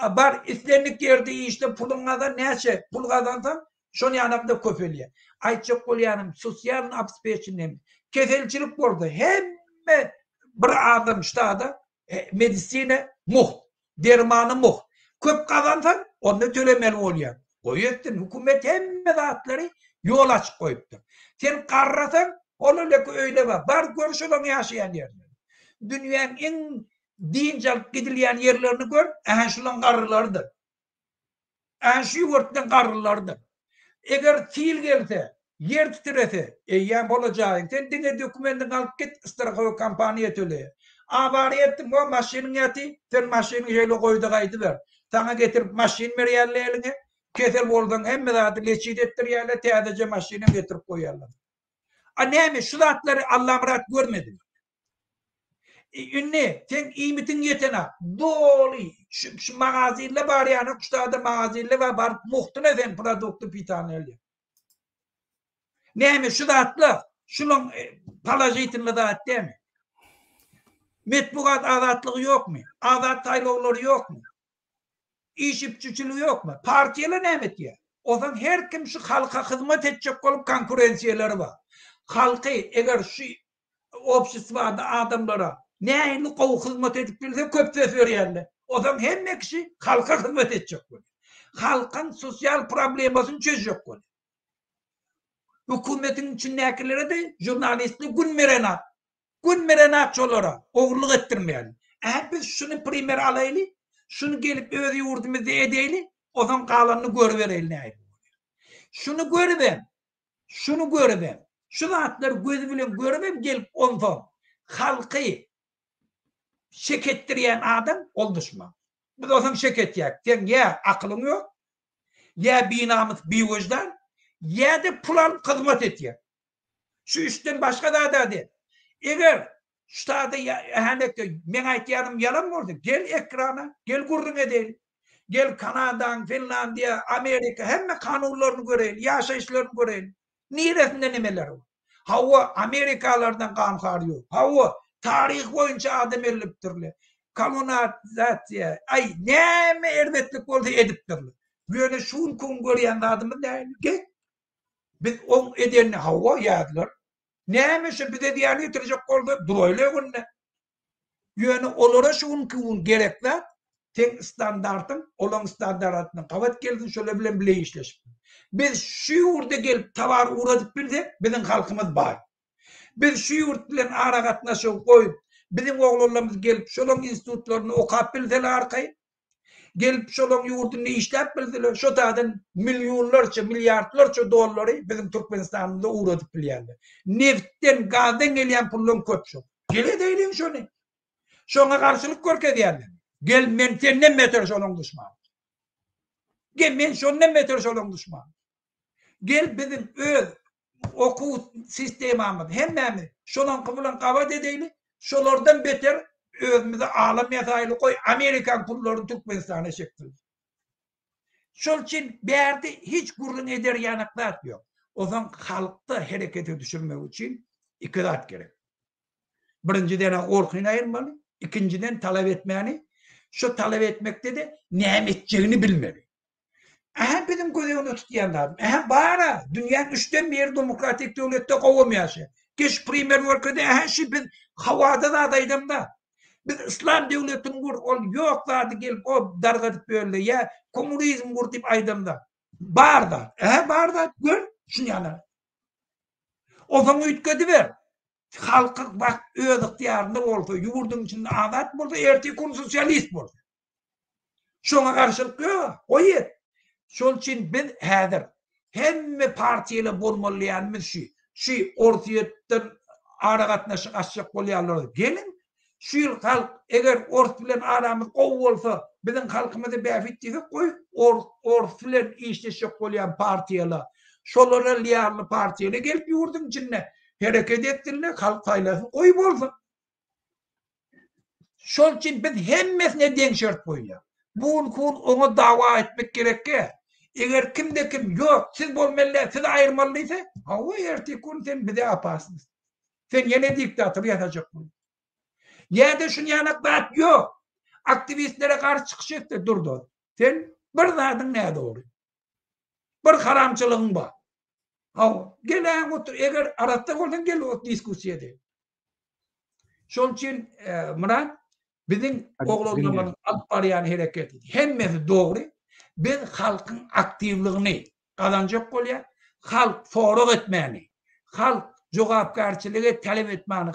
Bar istenlik yerde işte puluna da neyse pul kazansan şun yanakta köpeliyor. Ayçak olyanım sosyal apspeçinim. Kefelçilik burada. Hem bir adam işte da medisine muht. Dermanı muht. Köp kazansan onu tölemeli oluyor. Koyuyorsun. Hükümet hem medatları yol açık koyuptur. Sen karrasan onu öyle var. Bar görüşülen yaşayan yerler. Dünyanın en dinçalık gidilen yerlerini gör. Şulan karılardır. Şu yurttan karılardır. Eğer fiil gelse, yer titrese, eyyem olacağın, sen dine dokümentin alıp git, ıstıraka kampanya töle. Avari ettim, o maşinin yati, sen maşini şeyle koydu kaydı ver. Sana getirip maşin meriyerle eline, kesel boldan hem de leçid ettir yerle, teyadece maşini getirip koyarlar. Neymiş, şu zatları Allah murat görmedin. Ünlü, sen imitin yetene, dolu, şu mağazille var yani, kuşlarda mağazille var, muhtuna sen produktu bir taneli. Neymiş, şu zatlı, şunun palajitinde dağıt değil mi? Metbukat azatlığı yok mu? Azat taylovları yok mu? İş ipçüçülüğü yok mu? Partiyeler neymet ya? O zaman her kim şu halka hizmet edecek olup konkurensiyeleri var. Halkı eğer şu opsisvada adamlara neyini kovu hizmet edip bilse köp ses veriyorlar. O zaman hem kişi halka hizmet edecek olup. Halkın sosyal problemasını çözecek olup. Hükümetin içindekilere de jurnalistlik gün merenat. Gün merenat çolara. Oğurluk ettirmeyelim. Biz şunu primer alaylı. Şunu gelip öz yurdumuzda edeyli. O zaman kalanını görüverelim. Şunu görüvem. Şunu görüvem. Şu zatları gözü bilen görüvem gelip ondan halkı şekettiren adam ol düşman. Biz o zaman şeket yak. Sen ya aklın yok. Ya binamız bir vicdan. Ya da pulan hizmet et ya. Şu üstten başka da değil. Eğer şu da ben aytyanım yalan mı oldu? Gel ekrana, gel kurdun edelim. Gel Kanada'dan, Finlandiya, Amerika hem kanunlarını görelim, yaşayışlarını görelim. Neresinde nemeler var? Hava Amerikalardan kan karıyor. Hava tarih boyunca adam eliptirli. Kanunizasyon, ay ne mi elbetlik oldu ediptirli. Böyle şun kun göreyen adamı değil. Gel. Biz on edenini hava yağdılar. Neymiş bize diyarını yitirecek oldu. Dur öyle günde. Yani olara şun kuvun gerekler. Tek standartın, olan standartının kavat geldin şöyle bile işleşip. Biz şu yurda gelip tavar uğradık bildik, bizim halkımız var. Biz şu yurt bilen ara katnaşıp koyup, bizim oğullarımız gelip şolun institutlarını okap bildiler arkayı. Gelip şolun yurdunu işlep bildiler. Şu tadan milyonlarca, milyarlarca doları bizim Türkmenistan'da uğradık bilirler. Neftten, gazdan gelen pullun köpçü. Gele değilim şunu. Şuna karşılık görke diyenler. Gel men senden beter şolun düşman. Gel men şondan beter şolun düşman. Gel bizim öz oku sistemimiz hemmemiz şolun kıvılan kavat edelim. Şolardan beter özümüze ağlam yataylı koy Amerikan pullarını Türkmenistan'a çektir. Şol için bir yerde hiç gurrun eder yanıklar yok. O zaman halkta harekete düşürmek için iktidar gerek. Birinciden korkuyla ayırmalı. İkinciden talep etmeyeni. Şu talep etmekte de ne edeceğini bilmeli. Aha bizim gözüne tutyanlar. Aha bara dünyanın 3'ten bir demokratik devlette kovamıyorsa. Geç primer work'da aha şu biz havada da adaydım da. Biz İslam devletini kur, ol yoklardı gelip o dargatıp böyle ya komünizm kur deyip aydımda. Barda. Barda gör şunu yana. O zaman ütkedi ver. Halkı bak öz ihtiyarında olsa, yurdun içinde adat bulsa, erteki gün sosyalist bulsa. Şuna karşılık yok. O yer. Şol için biz häzir hemme partiýalar bolmalyýanmyz şu ortaýetden ara gatnaşyk açjak bolýarlar. Gelin şu ýyl halk eger ort bilen aramyz gowy bolsa, biziň halkymyzy bäfit diýsek goý, ort bilen işleşik bolýan partiýalar, şolara liýarly partiýalar gelip ýurdun içinde hereket etdiler, halk faýlasy goý bolsa. Şol için biz hemmesine deň şert goýýar. Bu kun ona dawa etmek gerekki. Eğer kimde kim yok, siz bolmalı, siz ayırmalıysa, o erteki gün sen bir de yaparsınız. Sen yine diktatör yatacak bunu. Ya da şunu yanaklat yok. Aktivistlere karşı çıkış etti, durdu. Sen bir zadın ne doğru? Bir haramçılığın var. Gel otur, eğer aratta oldun gel o diskusiye de. Şunun için Murat, bizim oğlanların alt barayan hareketi. Hemmesi doğru. Ben halkın aktivliğini kazanacak bolýar. Halk forog etmeli. Halk jogapkarçylygy talep etmeli.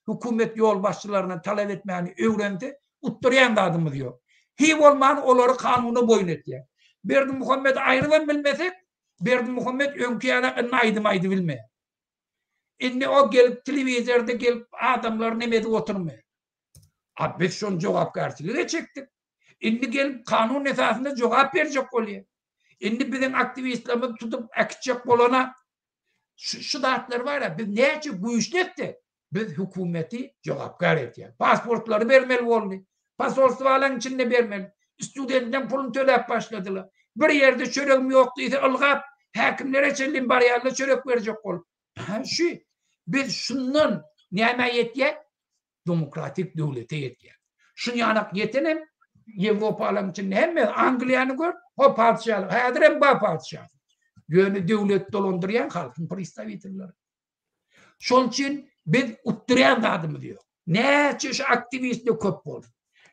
Hükümet yol başçılarına talep etmeli. Öwrendi. Utturyan adımız yok. Hi bolman olary kanuny boýun etýär. Berdi Muhammed aýrylan bilmesek, Berdi Muhammed öňküýana naýdymaydy bilme. Indi o gelip televizorda gelip adamlar nemede oturmay. Biz şonu jogapkarçylyga çekdik. Indi gelip kanun esasında cevap verecek bolýar. Indi bizim aktivistlerimiz tutup akitjek bolana şu dağıtlar var ya, biz näçe güýçlekdi? Biz hükümeti jogapkar etýär. Pasportları bermeli boldy. Pasportlaryň içinde bermeli. Studentden pulun töläp başladylar. Bir yerde çöregim ýok diýse ılgap häkimlere çellin barýarly çörek berjek bol. Şu biz şundan näme ýetýär? Demokratik döwlete ýetýär. Şunu ýanak ýetenem Avrupalyň içinde hemme Angliýany gör, o padşahlyk, häzir hem ba padşah. Ýöne döwlet dolandyrýan halkyň pristavitelleri. Şol üçin biz utturyan adamy diýok. Näçe şu aktivistler köp boldy.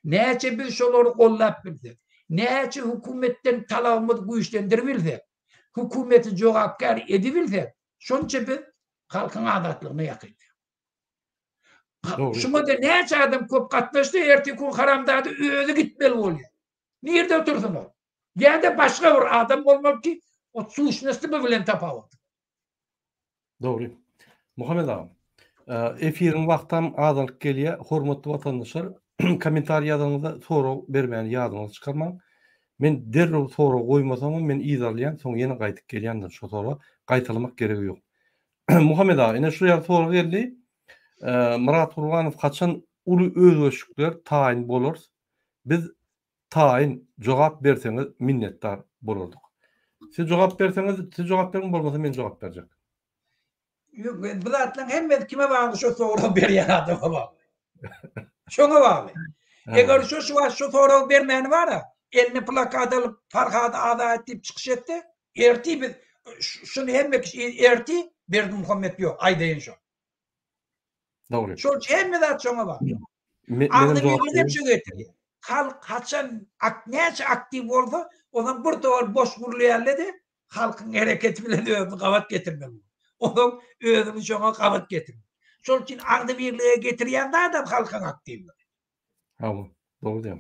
Näçe biz şolary gollap bildik. Näçe hökümetten talabymyzy güýçlendirbildik. Hökümeti jogapkar edibildik. Şonça biz halkyň adatlygyna ýakyndy. Şuna da näçe adam köp gatnaşdy, erteki gün haramdady özü gitmeli bolýar. Nerede otursun o? Ýa-da başga bir adam bolmaly ki, o suçnasty bilen tapawat. Doğru. Muhammed ağam, efirin wagtam azalyk gelýär. Hormatly watandaşlar, kommentariýa ýazanyňyzda sorag bermäni ýadyňyzy çykarmaň. Men derrew sorag goýmasam, men izarlaýan, soň ýene gaýtyp gelýändir şu soraga gaýtylmak geregi ýok. Muhammed ağam, ene şu ýer sorag geldi. Murat Urganow kaçan uly özgeçlikler taýin bolar. Biz taýin jogap berseňiz minnetdar bolardyk. Siz jogap berseňiz, siz jogap bermeň bolmasa men jogap berjek. Yok, bu zatlaryň hemme kime bagly şu sorag berýän adama bagly. Şoňa bagly. Eger şu sorag bermäni bara, elini plakat alyp Farhat Azat diýip çykyş etdi. Erti biz şunu hemme erti Berdi Muhammed ýok, aýdaýyn şu. Doğru. Şol hemme zat şoňa bagly. Agny birlep şu getirdi. Halk kaçan näçe aktiv bolsa, onuň bir towar boş gurulýarlady, halkyň hereketi bilen özüni gabat getirmeli. Onuň özüni şoňa gabat getirmeli. Şol üçin agny birlige getirýän adam halkyň aktivligi. Tamam, doğru diýem.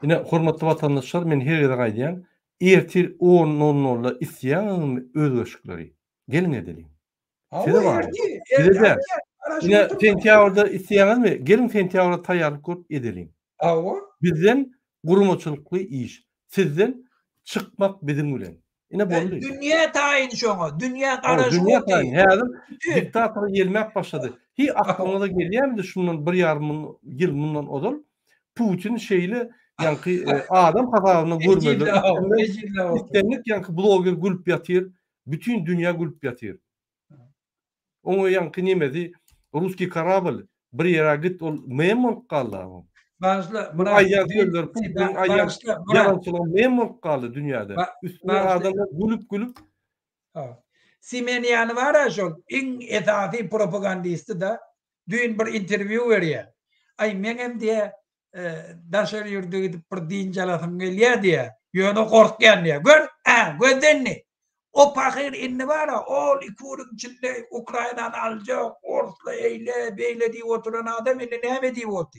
Ine hormatly watandaşlar, men her ýerde gaýdýan, ertir 10:00'da isýan özgeçlikleri. Gelin edelim. Size var. Size de. Ine sentýabrda isýanmy? Gelin sentýabrda taýýarlyk görüp edelim. Bizden gurumçylykly iş. Sizden çıkmak bizim bilen. Ine boldy. Dünýä taýin şoňa, dünýä garaşy. Dünýä taýin. Häzir diktator gelmek başlady. Hi aklyňyza gelýärdi şundan 1,5 ýyl mundan odal Putin şeýle ýanky adam hatalyny görmedi. Üstänlik ýanky bloger gülüp ýatyr, bütün dünýä gülüp ýatyr. Oňa ýanky nemedi? Ruski karabil bir ýere git ol memon galdy. Başla Bu Murat. ayyat diyorlar. Putin ayyat Başla Murat. yalançılan memur kaldı dünyada. Üstüne adamlar gülüp Simenian var ya şol in etati propagandisti da düğün bir interview veriyor. Ay menem diye daşar yurdu gidip bir din calatım geliyor diye. Yönü korkyan diye. Gördün ne? O pakir inni var ya ol ikurun içinde Ukrayna'nın alacak ortla eyle beyle diye oturan adam inni ne diye otu?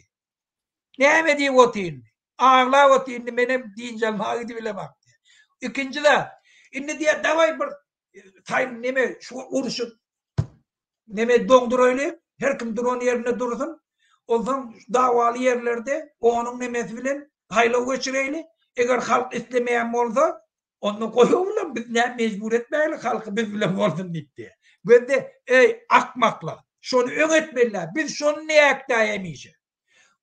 Ne diye otu inni? Ağla otu inni benim din calma gidi bile bak. İkinci de inni diye davay bir time neme şu uruşun neme donduraylı her kim duran yerine dursun ondan davalı yerlerde onun nemesi bilen haylo geçireyli eğer halk istemeyen olsa onu koyuyorlar biz ne mecbur etmeyelim halkı biz bile olsun diye. Böyle akmakla şunu öğretmeliler biz şunu ne aktayamayız.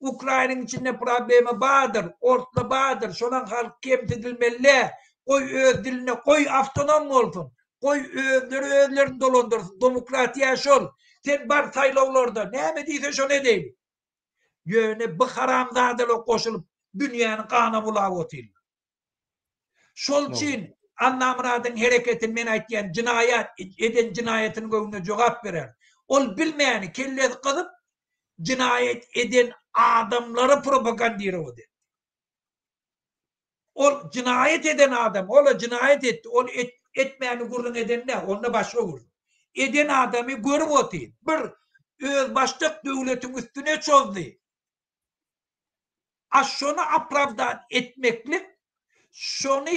Ukrayna'nın içinde problemi vardır, ortada vardır. Şunun halk kemsedilmeli. Koy öz diline, koy avtonom olsun. Koy özlerini dolandırsın. Demokratiya şol. Sen bar sayılavlarda ne mi deyse şu ne değil. Yöne bu haramzadılık koşulup dünyanın kanı bulağı otil. Şol için anlamradın hareketin men aytyan cinayet eden cinayetin göğüne cevap verer. Ol bilmeyeni kellesi kılıp cinayet eden adamları propagandira o de. O cinayet eden adam, o cinayet etti, onu etmeyeni gurrun eden ne? Onunla başka gurrun. Eden adamı görüp otayım. Bir öz başlık devletin üstüne çözdü. Şunu apravdan etmeklik, şunu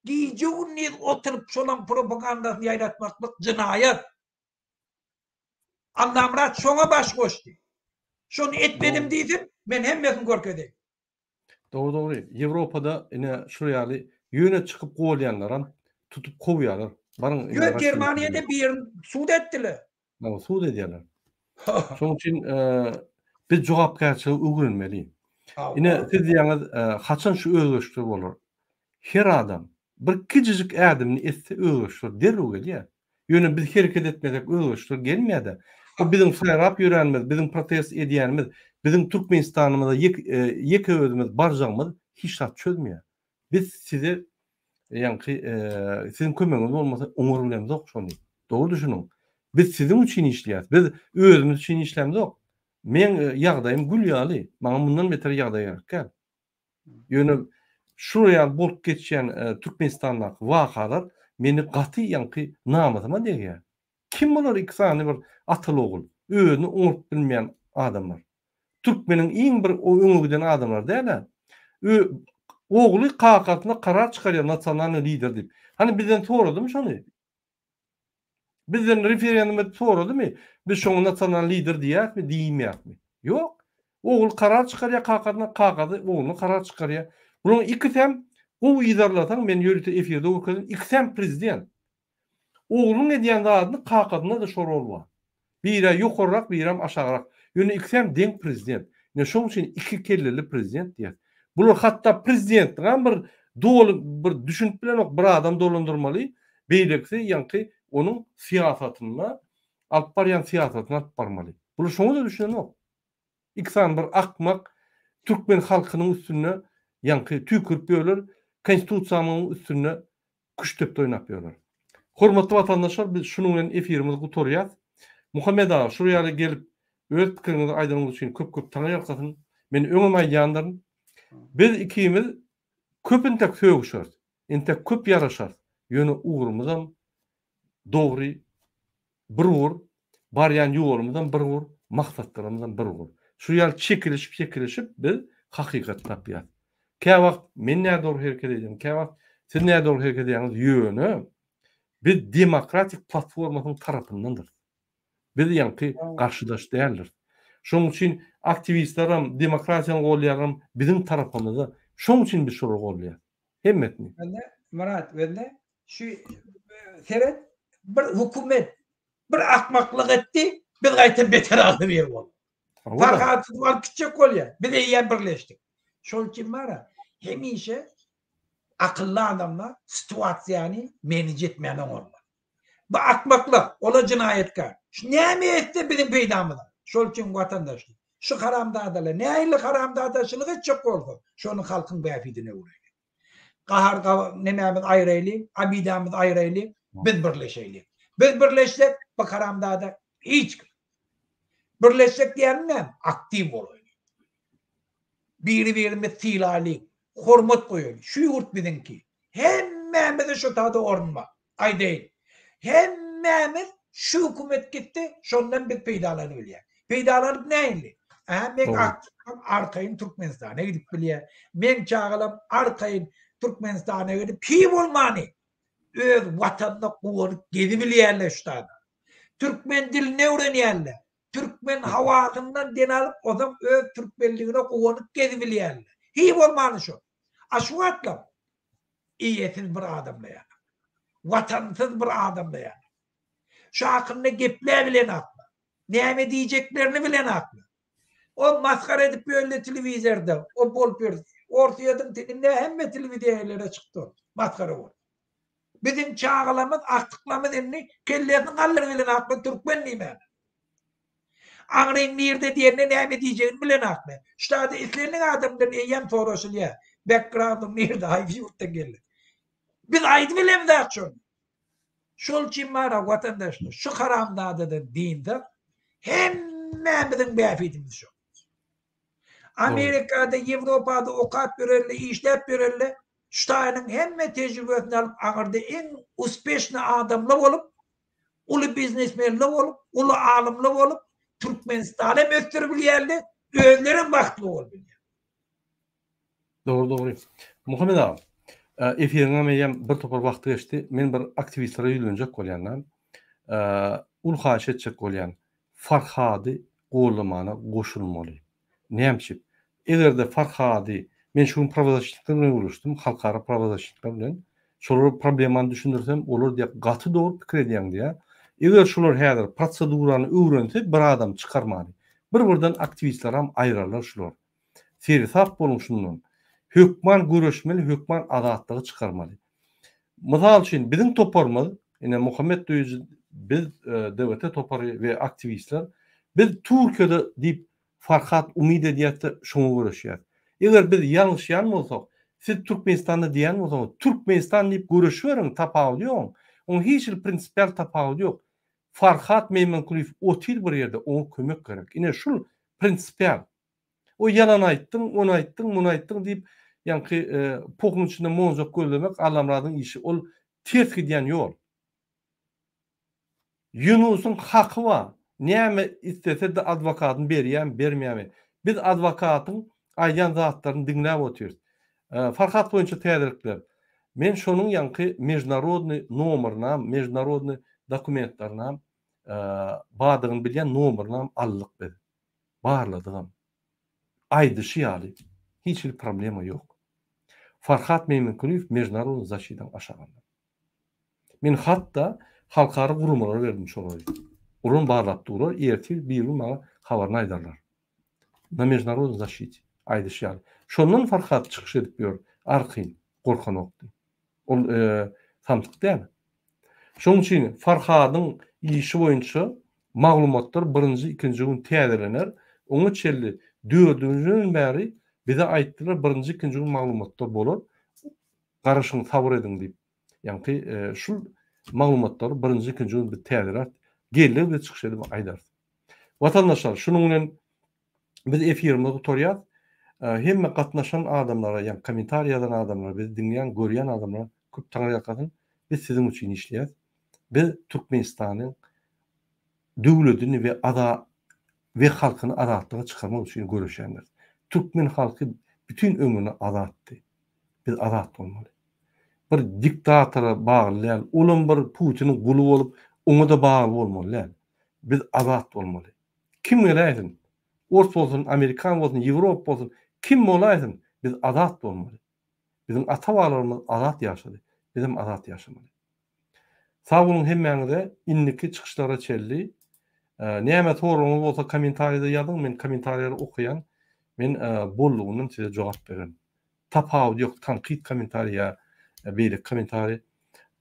giyici unni oturup şolan propagandasını yayratmaklık cinayet. Anlamrat şuna baş koştu. Şunu etmedim dedim, ben hemmesin korkudayım. Doğru. Avrupa'da yine şuraya yöne çıkıp kovalayanlar tutup kovuyorlar. Yok Germanya'da bir yerin suud ettiler. Suud ediyorlar. Şunun için biz cevapkarçılığı öğrenmeli. Yine siz diýäňiz haçan şu özgürlük bolur. Her adam bir küçücük adamny etse özgürlük derler gelýär. Ýöne biz hereket etmesek özgürlük gelmeýär. O bizim saýrap ýörenmiz, bizim protest edýänimiz, bizim Türkmenistanymyzda ýeke özümüz barjagymyz hiç zat çözmeýär. Biz sizi sizin kömegiňiz bolmasa oňurulýanymyz ok şonu. Dogry düşünüň. Biz sizin üçin işleýäris. Biz özümüz üçin işlemde ok. Men ýagdaýym gülýaly. Maňa bundan beter ýagdaý gerekkä. Ýöne şuraya bolup geçýän Türkmenistandaky wakalar meni gaty namazyma degýär. Kim bolar ikisany bir atal ogul, özüni oňurup bilmeýän adamlar. Türkmeniň iň bir öňe giden adamlar däler. Oğlu kakatına karar çıkarıyor nasyonal lider deyip. Hani bizden soradı mı şonu? Bizden referandumda soradı mı? Biz şonu nasyonal lider diýäk mi, diýmýäk mi? Yok. Oğul karar çıkarıyor kakadı oğlunu karar çıkarıyor. Bunun ikisem o idarlatan men ýörüte efirde okudum. İkisem prezident. Oğlun edýän adyny kakadyna da şor bolýar. Biri ýokarak, biri aşagarak. Ýöne ikisem denk prezident. Ne şoň üçin iki kelleli prezident diýär. Bular hatta prezidentden bir düşünüp bilen ok bir adam dolandırmaly. Beýlekse ýanky onuň siýasatyna alyp barýan siýasatyna alyp barmaly. Bular şoňa da düşünen ok. İksan bir akmak Türkmen halkynyň üstüne ýanky tükürip ýöler, konstitusiýanyň üstüne küçtep oýnap ýöler. Hormatly watandaşlar, biz şunuň bilen efirimizi gutarýas. Muhammed ağa şuraya gelip öz pikirinizi aýdanyňyz üçin köp taňýarsyň. Men öňüme ýandyryn. Biz ikimiz köpüntek söýüşür. Entek köp ýaraşar. Ýöne ugrumyzam dogry bir ur, barýan ýolumyzdan bir ur, maksatlarymyzdan bir ur. Şu ýal çekilişip biz hakykat tapýar. Kä wagt men näde dogry hereket edýän, kä wagt siz näde dogry hereket edýäňiz ýöne biz demokratik platformasyň tarapyndandyr. Biz ýanky garşydaş däldir. Şoň üçin aktivistlerim, demokratiýany golýaram bizim tarapymyzda. Şoň üçin biz şol golýar. Hemmetmi? Murat, bende şu seret bir hukumet bir akmaklyk etdi, biz gaýta beter aly berip bol. Fakat var küçük golýar. Biz ýa birleşdik. Şol için mara hemişe akıllı adamlar situasiýany menedж etmeýän olmaly. Bu akmaklyk, ola cinayetkar. Şu näme etdi bizim peýdamyzda? Şol için watandaşlyk. şu haramdadalar näýle haramdadaşylygy çok boldy. Şonu halkyň bäfidine uğrayly. Gahar nemämiz aýraýly, abidamiz aýraýly, biz birleşeýli. Biz birleşsek bu haramdada hiç birleşsek diýenim aktiv bolayly. Biri-birimiz silali, hormat goýaly. Şu ýurt bizinki. Hemmemiz şu tada ornma. Aýdaýyn. Hemmemiz şu hökümet gitdi, şondan biz peýdalanyp bilýär. Peýdalanyp näýli? Men arkaýyn Türkmenistana gidip bilýär. Men çağılam arkaýyn Türkmenistana gidip pi bolmany. Öz watanda gowuryp gezip bilýärler şu tada. Türkmen dilini öwrenýärler. Türkmen hawasyndan den alıp odam öz türkmenligine gowuryp gezip bilýärler. Hi bolmany şu. Aşu atlam. İýetsiz bir adamla ýa. Watansız bir adamla ýa. Şu hakynda gepler bilen akly. Näme diýjeklerini bilen akly. O maskara edip böyle televizörde, o bolpür, ortayadan teninde hemme televizyonlara çykdy. Maskara bol. Bizim çağalamız, aktıklamız enni, kellerinin alları bilen aklı Türkmen nime. Ağrın nirde diýende näme diýjegini bilen akly. Ştada islerinin adamdan eýem toroşul ýa. Background'um nirde, hayfi yurtdan geldi. Biz aýdy bilemiz akşam. Şol için mara watandaşlar, şu haramdada dinde hemmemizin bäfidimiz şu. Amerika'da, Avrupa'da okat bererler, işlep bererler. Şutaýynyň hemme tejrübesini alıp aňyrda en uspешный adamlar bolup, uly biznesmenler bolup, uly alymlar bolup, Türkmenistana möhter bilýärler, özleriň bagtly bolup bilýär. Doğru. Muhammed abi, efirine meýem bir topar wagt geçdi. Men bir aktivistlere ýülenjek bolýandan, ul haýyş etjek bolýan Farhady gowlamana goşulmaly. Näçip? Egerde Farhady men şu provozaçylyk bilen uğraşdym, halkara provozaçylyk bilen. Şolar problemany düşündirsem, olar diýip gaty dogry pikir edýän diýä. Eger şolar häzir prosedurany öwrense bir adam çykarmaly. Bir-birden aktivistler hem aýrarlar şolar. Sersap bolun şundan. Hökman görüşmeli, hökman adatlygy çykarmaly. Mysal üçin biziň toparmaz, ene Muhammed Döýüji biz dewlete topary we aktivistler biz Türkiýede diýip Farhat umid edýärdi, şoňa görüşýär. Eger biz ýalňyş ýanbolsak, siz Türkmenistanda diýen bolsaňyz, Türkmenistan diýip görüşýäriň tapawudy ýok. Oň hiç bir prinsipial tapawudy ýok. Farhat Meýmankuliýew otyl bir ýerde oňa kömek gerek. Ine şul prinsipial. O yalan aýtdyň, onu aýtdyň, bunu aýtdyň diýip ýa-ni pokyň içinde monjak gözlemek alamlaryň işi. Ol ters gidýän ýol. Yunusun haky bar. Näme istese de adwokatyny berýän, bermeýärmi? Biz adwokatyň aýdan zatlaryny dinläp oturýarys. Farhat boýunça täzirikler. Men şonuň ýa-ni mejnarodny nomerna, mejnarodny dokumentlaryna badygyny bilýän nomerna allyk biz. Barladygam. Aýdyşy ýaly. Hiç bir problema ýok. Farhat Meýmankuliýew mejnarod zaşydan aşaganda. Men hatda halkara gurumlara berdim şoňa. Urun barlap durar, ertir bir ýyl maňa habaryny aýdarlar. Na mejnarod zaşyt aýdyşy ýaly. Şondan Farhat çykyş edip ýör, arkyň, gorkan okdy. Ol tamtyk däl. Şoň üçin Farhadyň işi boýunça maglumatlar birinji, ikinji gün täzelener. Oňa çelli 4-nji gün bäri bize aýtdylar birinji, ikinji gün maglumatlar bolar. Garaşyň sabr ediň diýip. Ýani şul maglumatlar birinji, ikinji gün bir täzeler geldi we çykyş edip aýdar. Watandaşlar, şunuň bilen biz efirimizde tutarýar. Hemme gatnaşan adamlara, ýa-ni kommentariýa ýazan adamlara, biz dinleýän, görýän adamlara köp taňaýakatyn biz siziň üçin işleýär. Biz Türkmenistanyň döwletini we halkyny adatlyga çykarmak üçin görüşýänler. Türkmen halky bütün ömrüni adatdy. Biz adat bolmaly. Bir diktatora bagly, ulun bir Putinin guly bolup, oňa da bagly bolmaly. Biz adat bolmaly. Kim geleýsin? Ors bolsun, Amerikan bolsun, Ýewropa bolsun, kim bolaýsyn? Biz adat bolmaly. Bizim ata-babalarymyz adat ýaşady. Bizim adat ýaşamaly. Sag bolun hemmeňize inniki çykyşlara çelli. Näme soragyňyz bolsa kommentariýada ýazyň, men kommentariýalary okuyan, men bollugyndan size jogap berem. Tapawudy ýok, tanqid kommentariýa, beýle kommentariýa.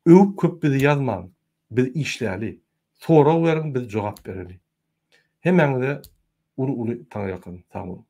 Öwüp köp bizi ýazmaň, biz işläli. Sorak beriň, biz jogap bereli. Hemmeňize Ulu taňýakan. Sağ olun.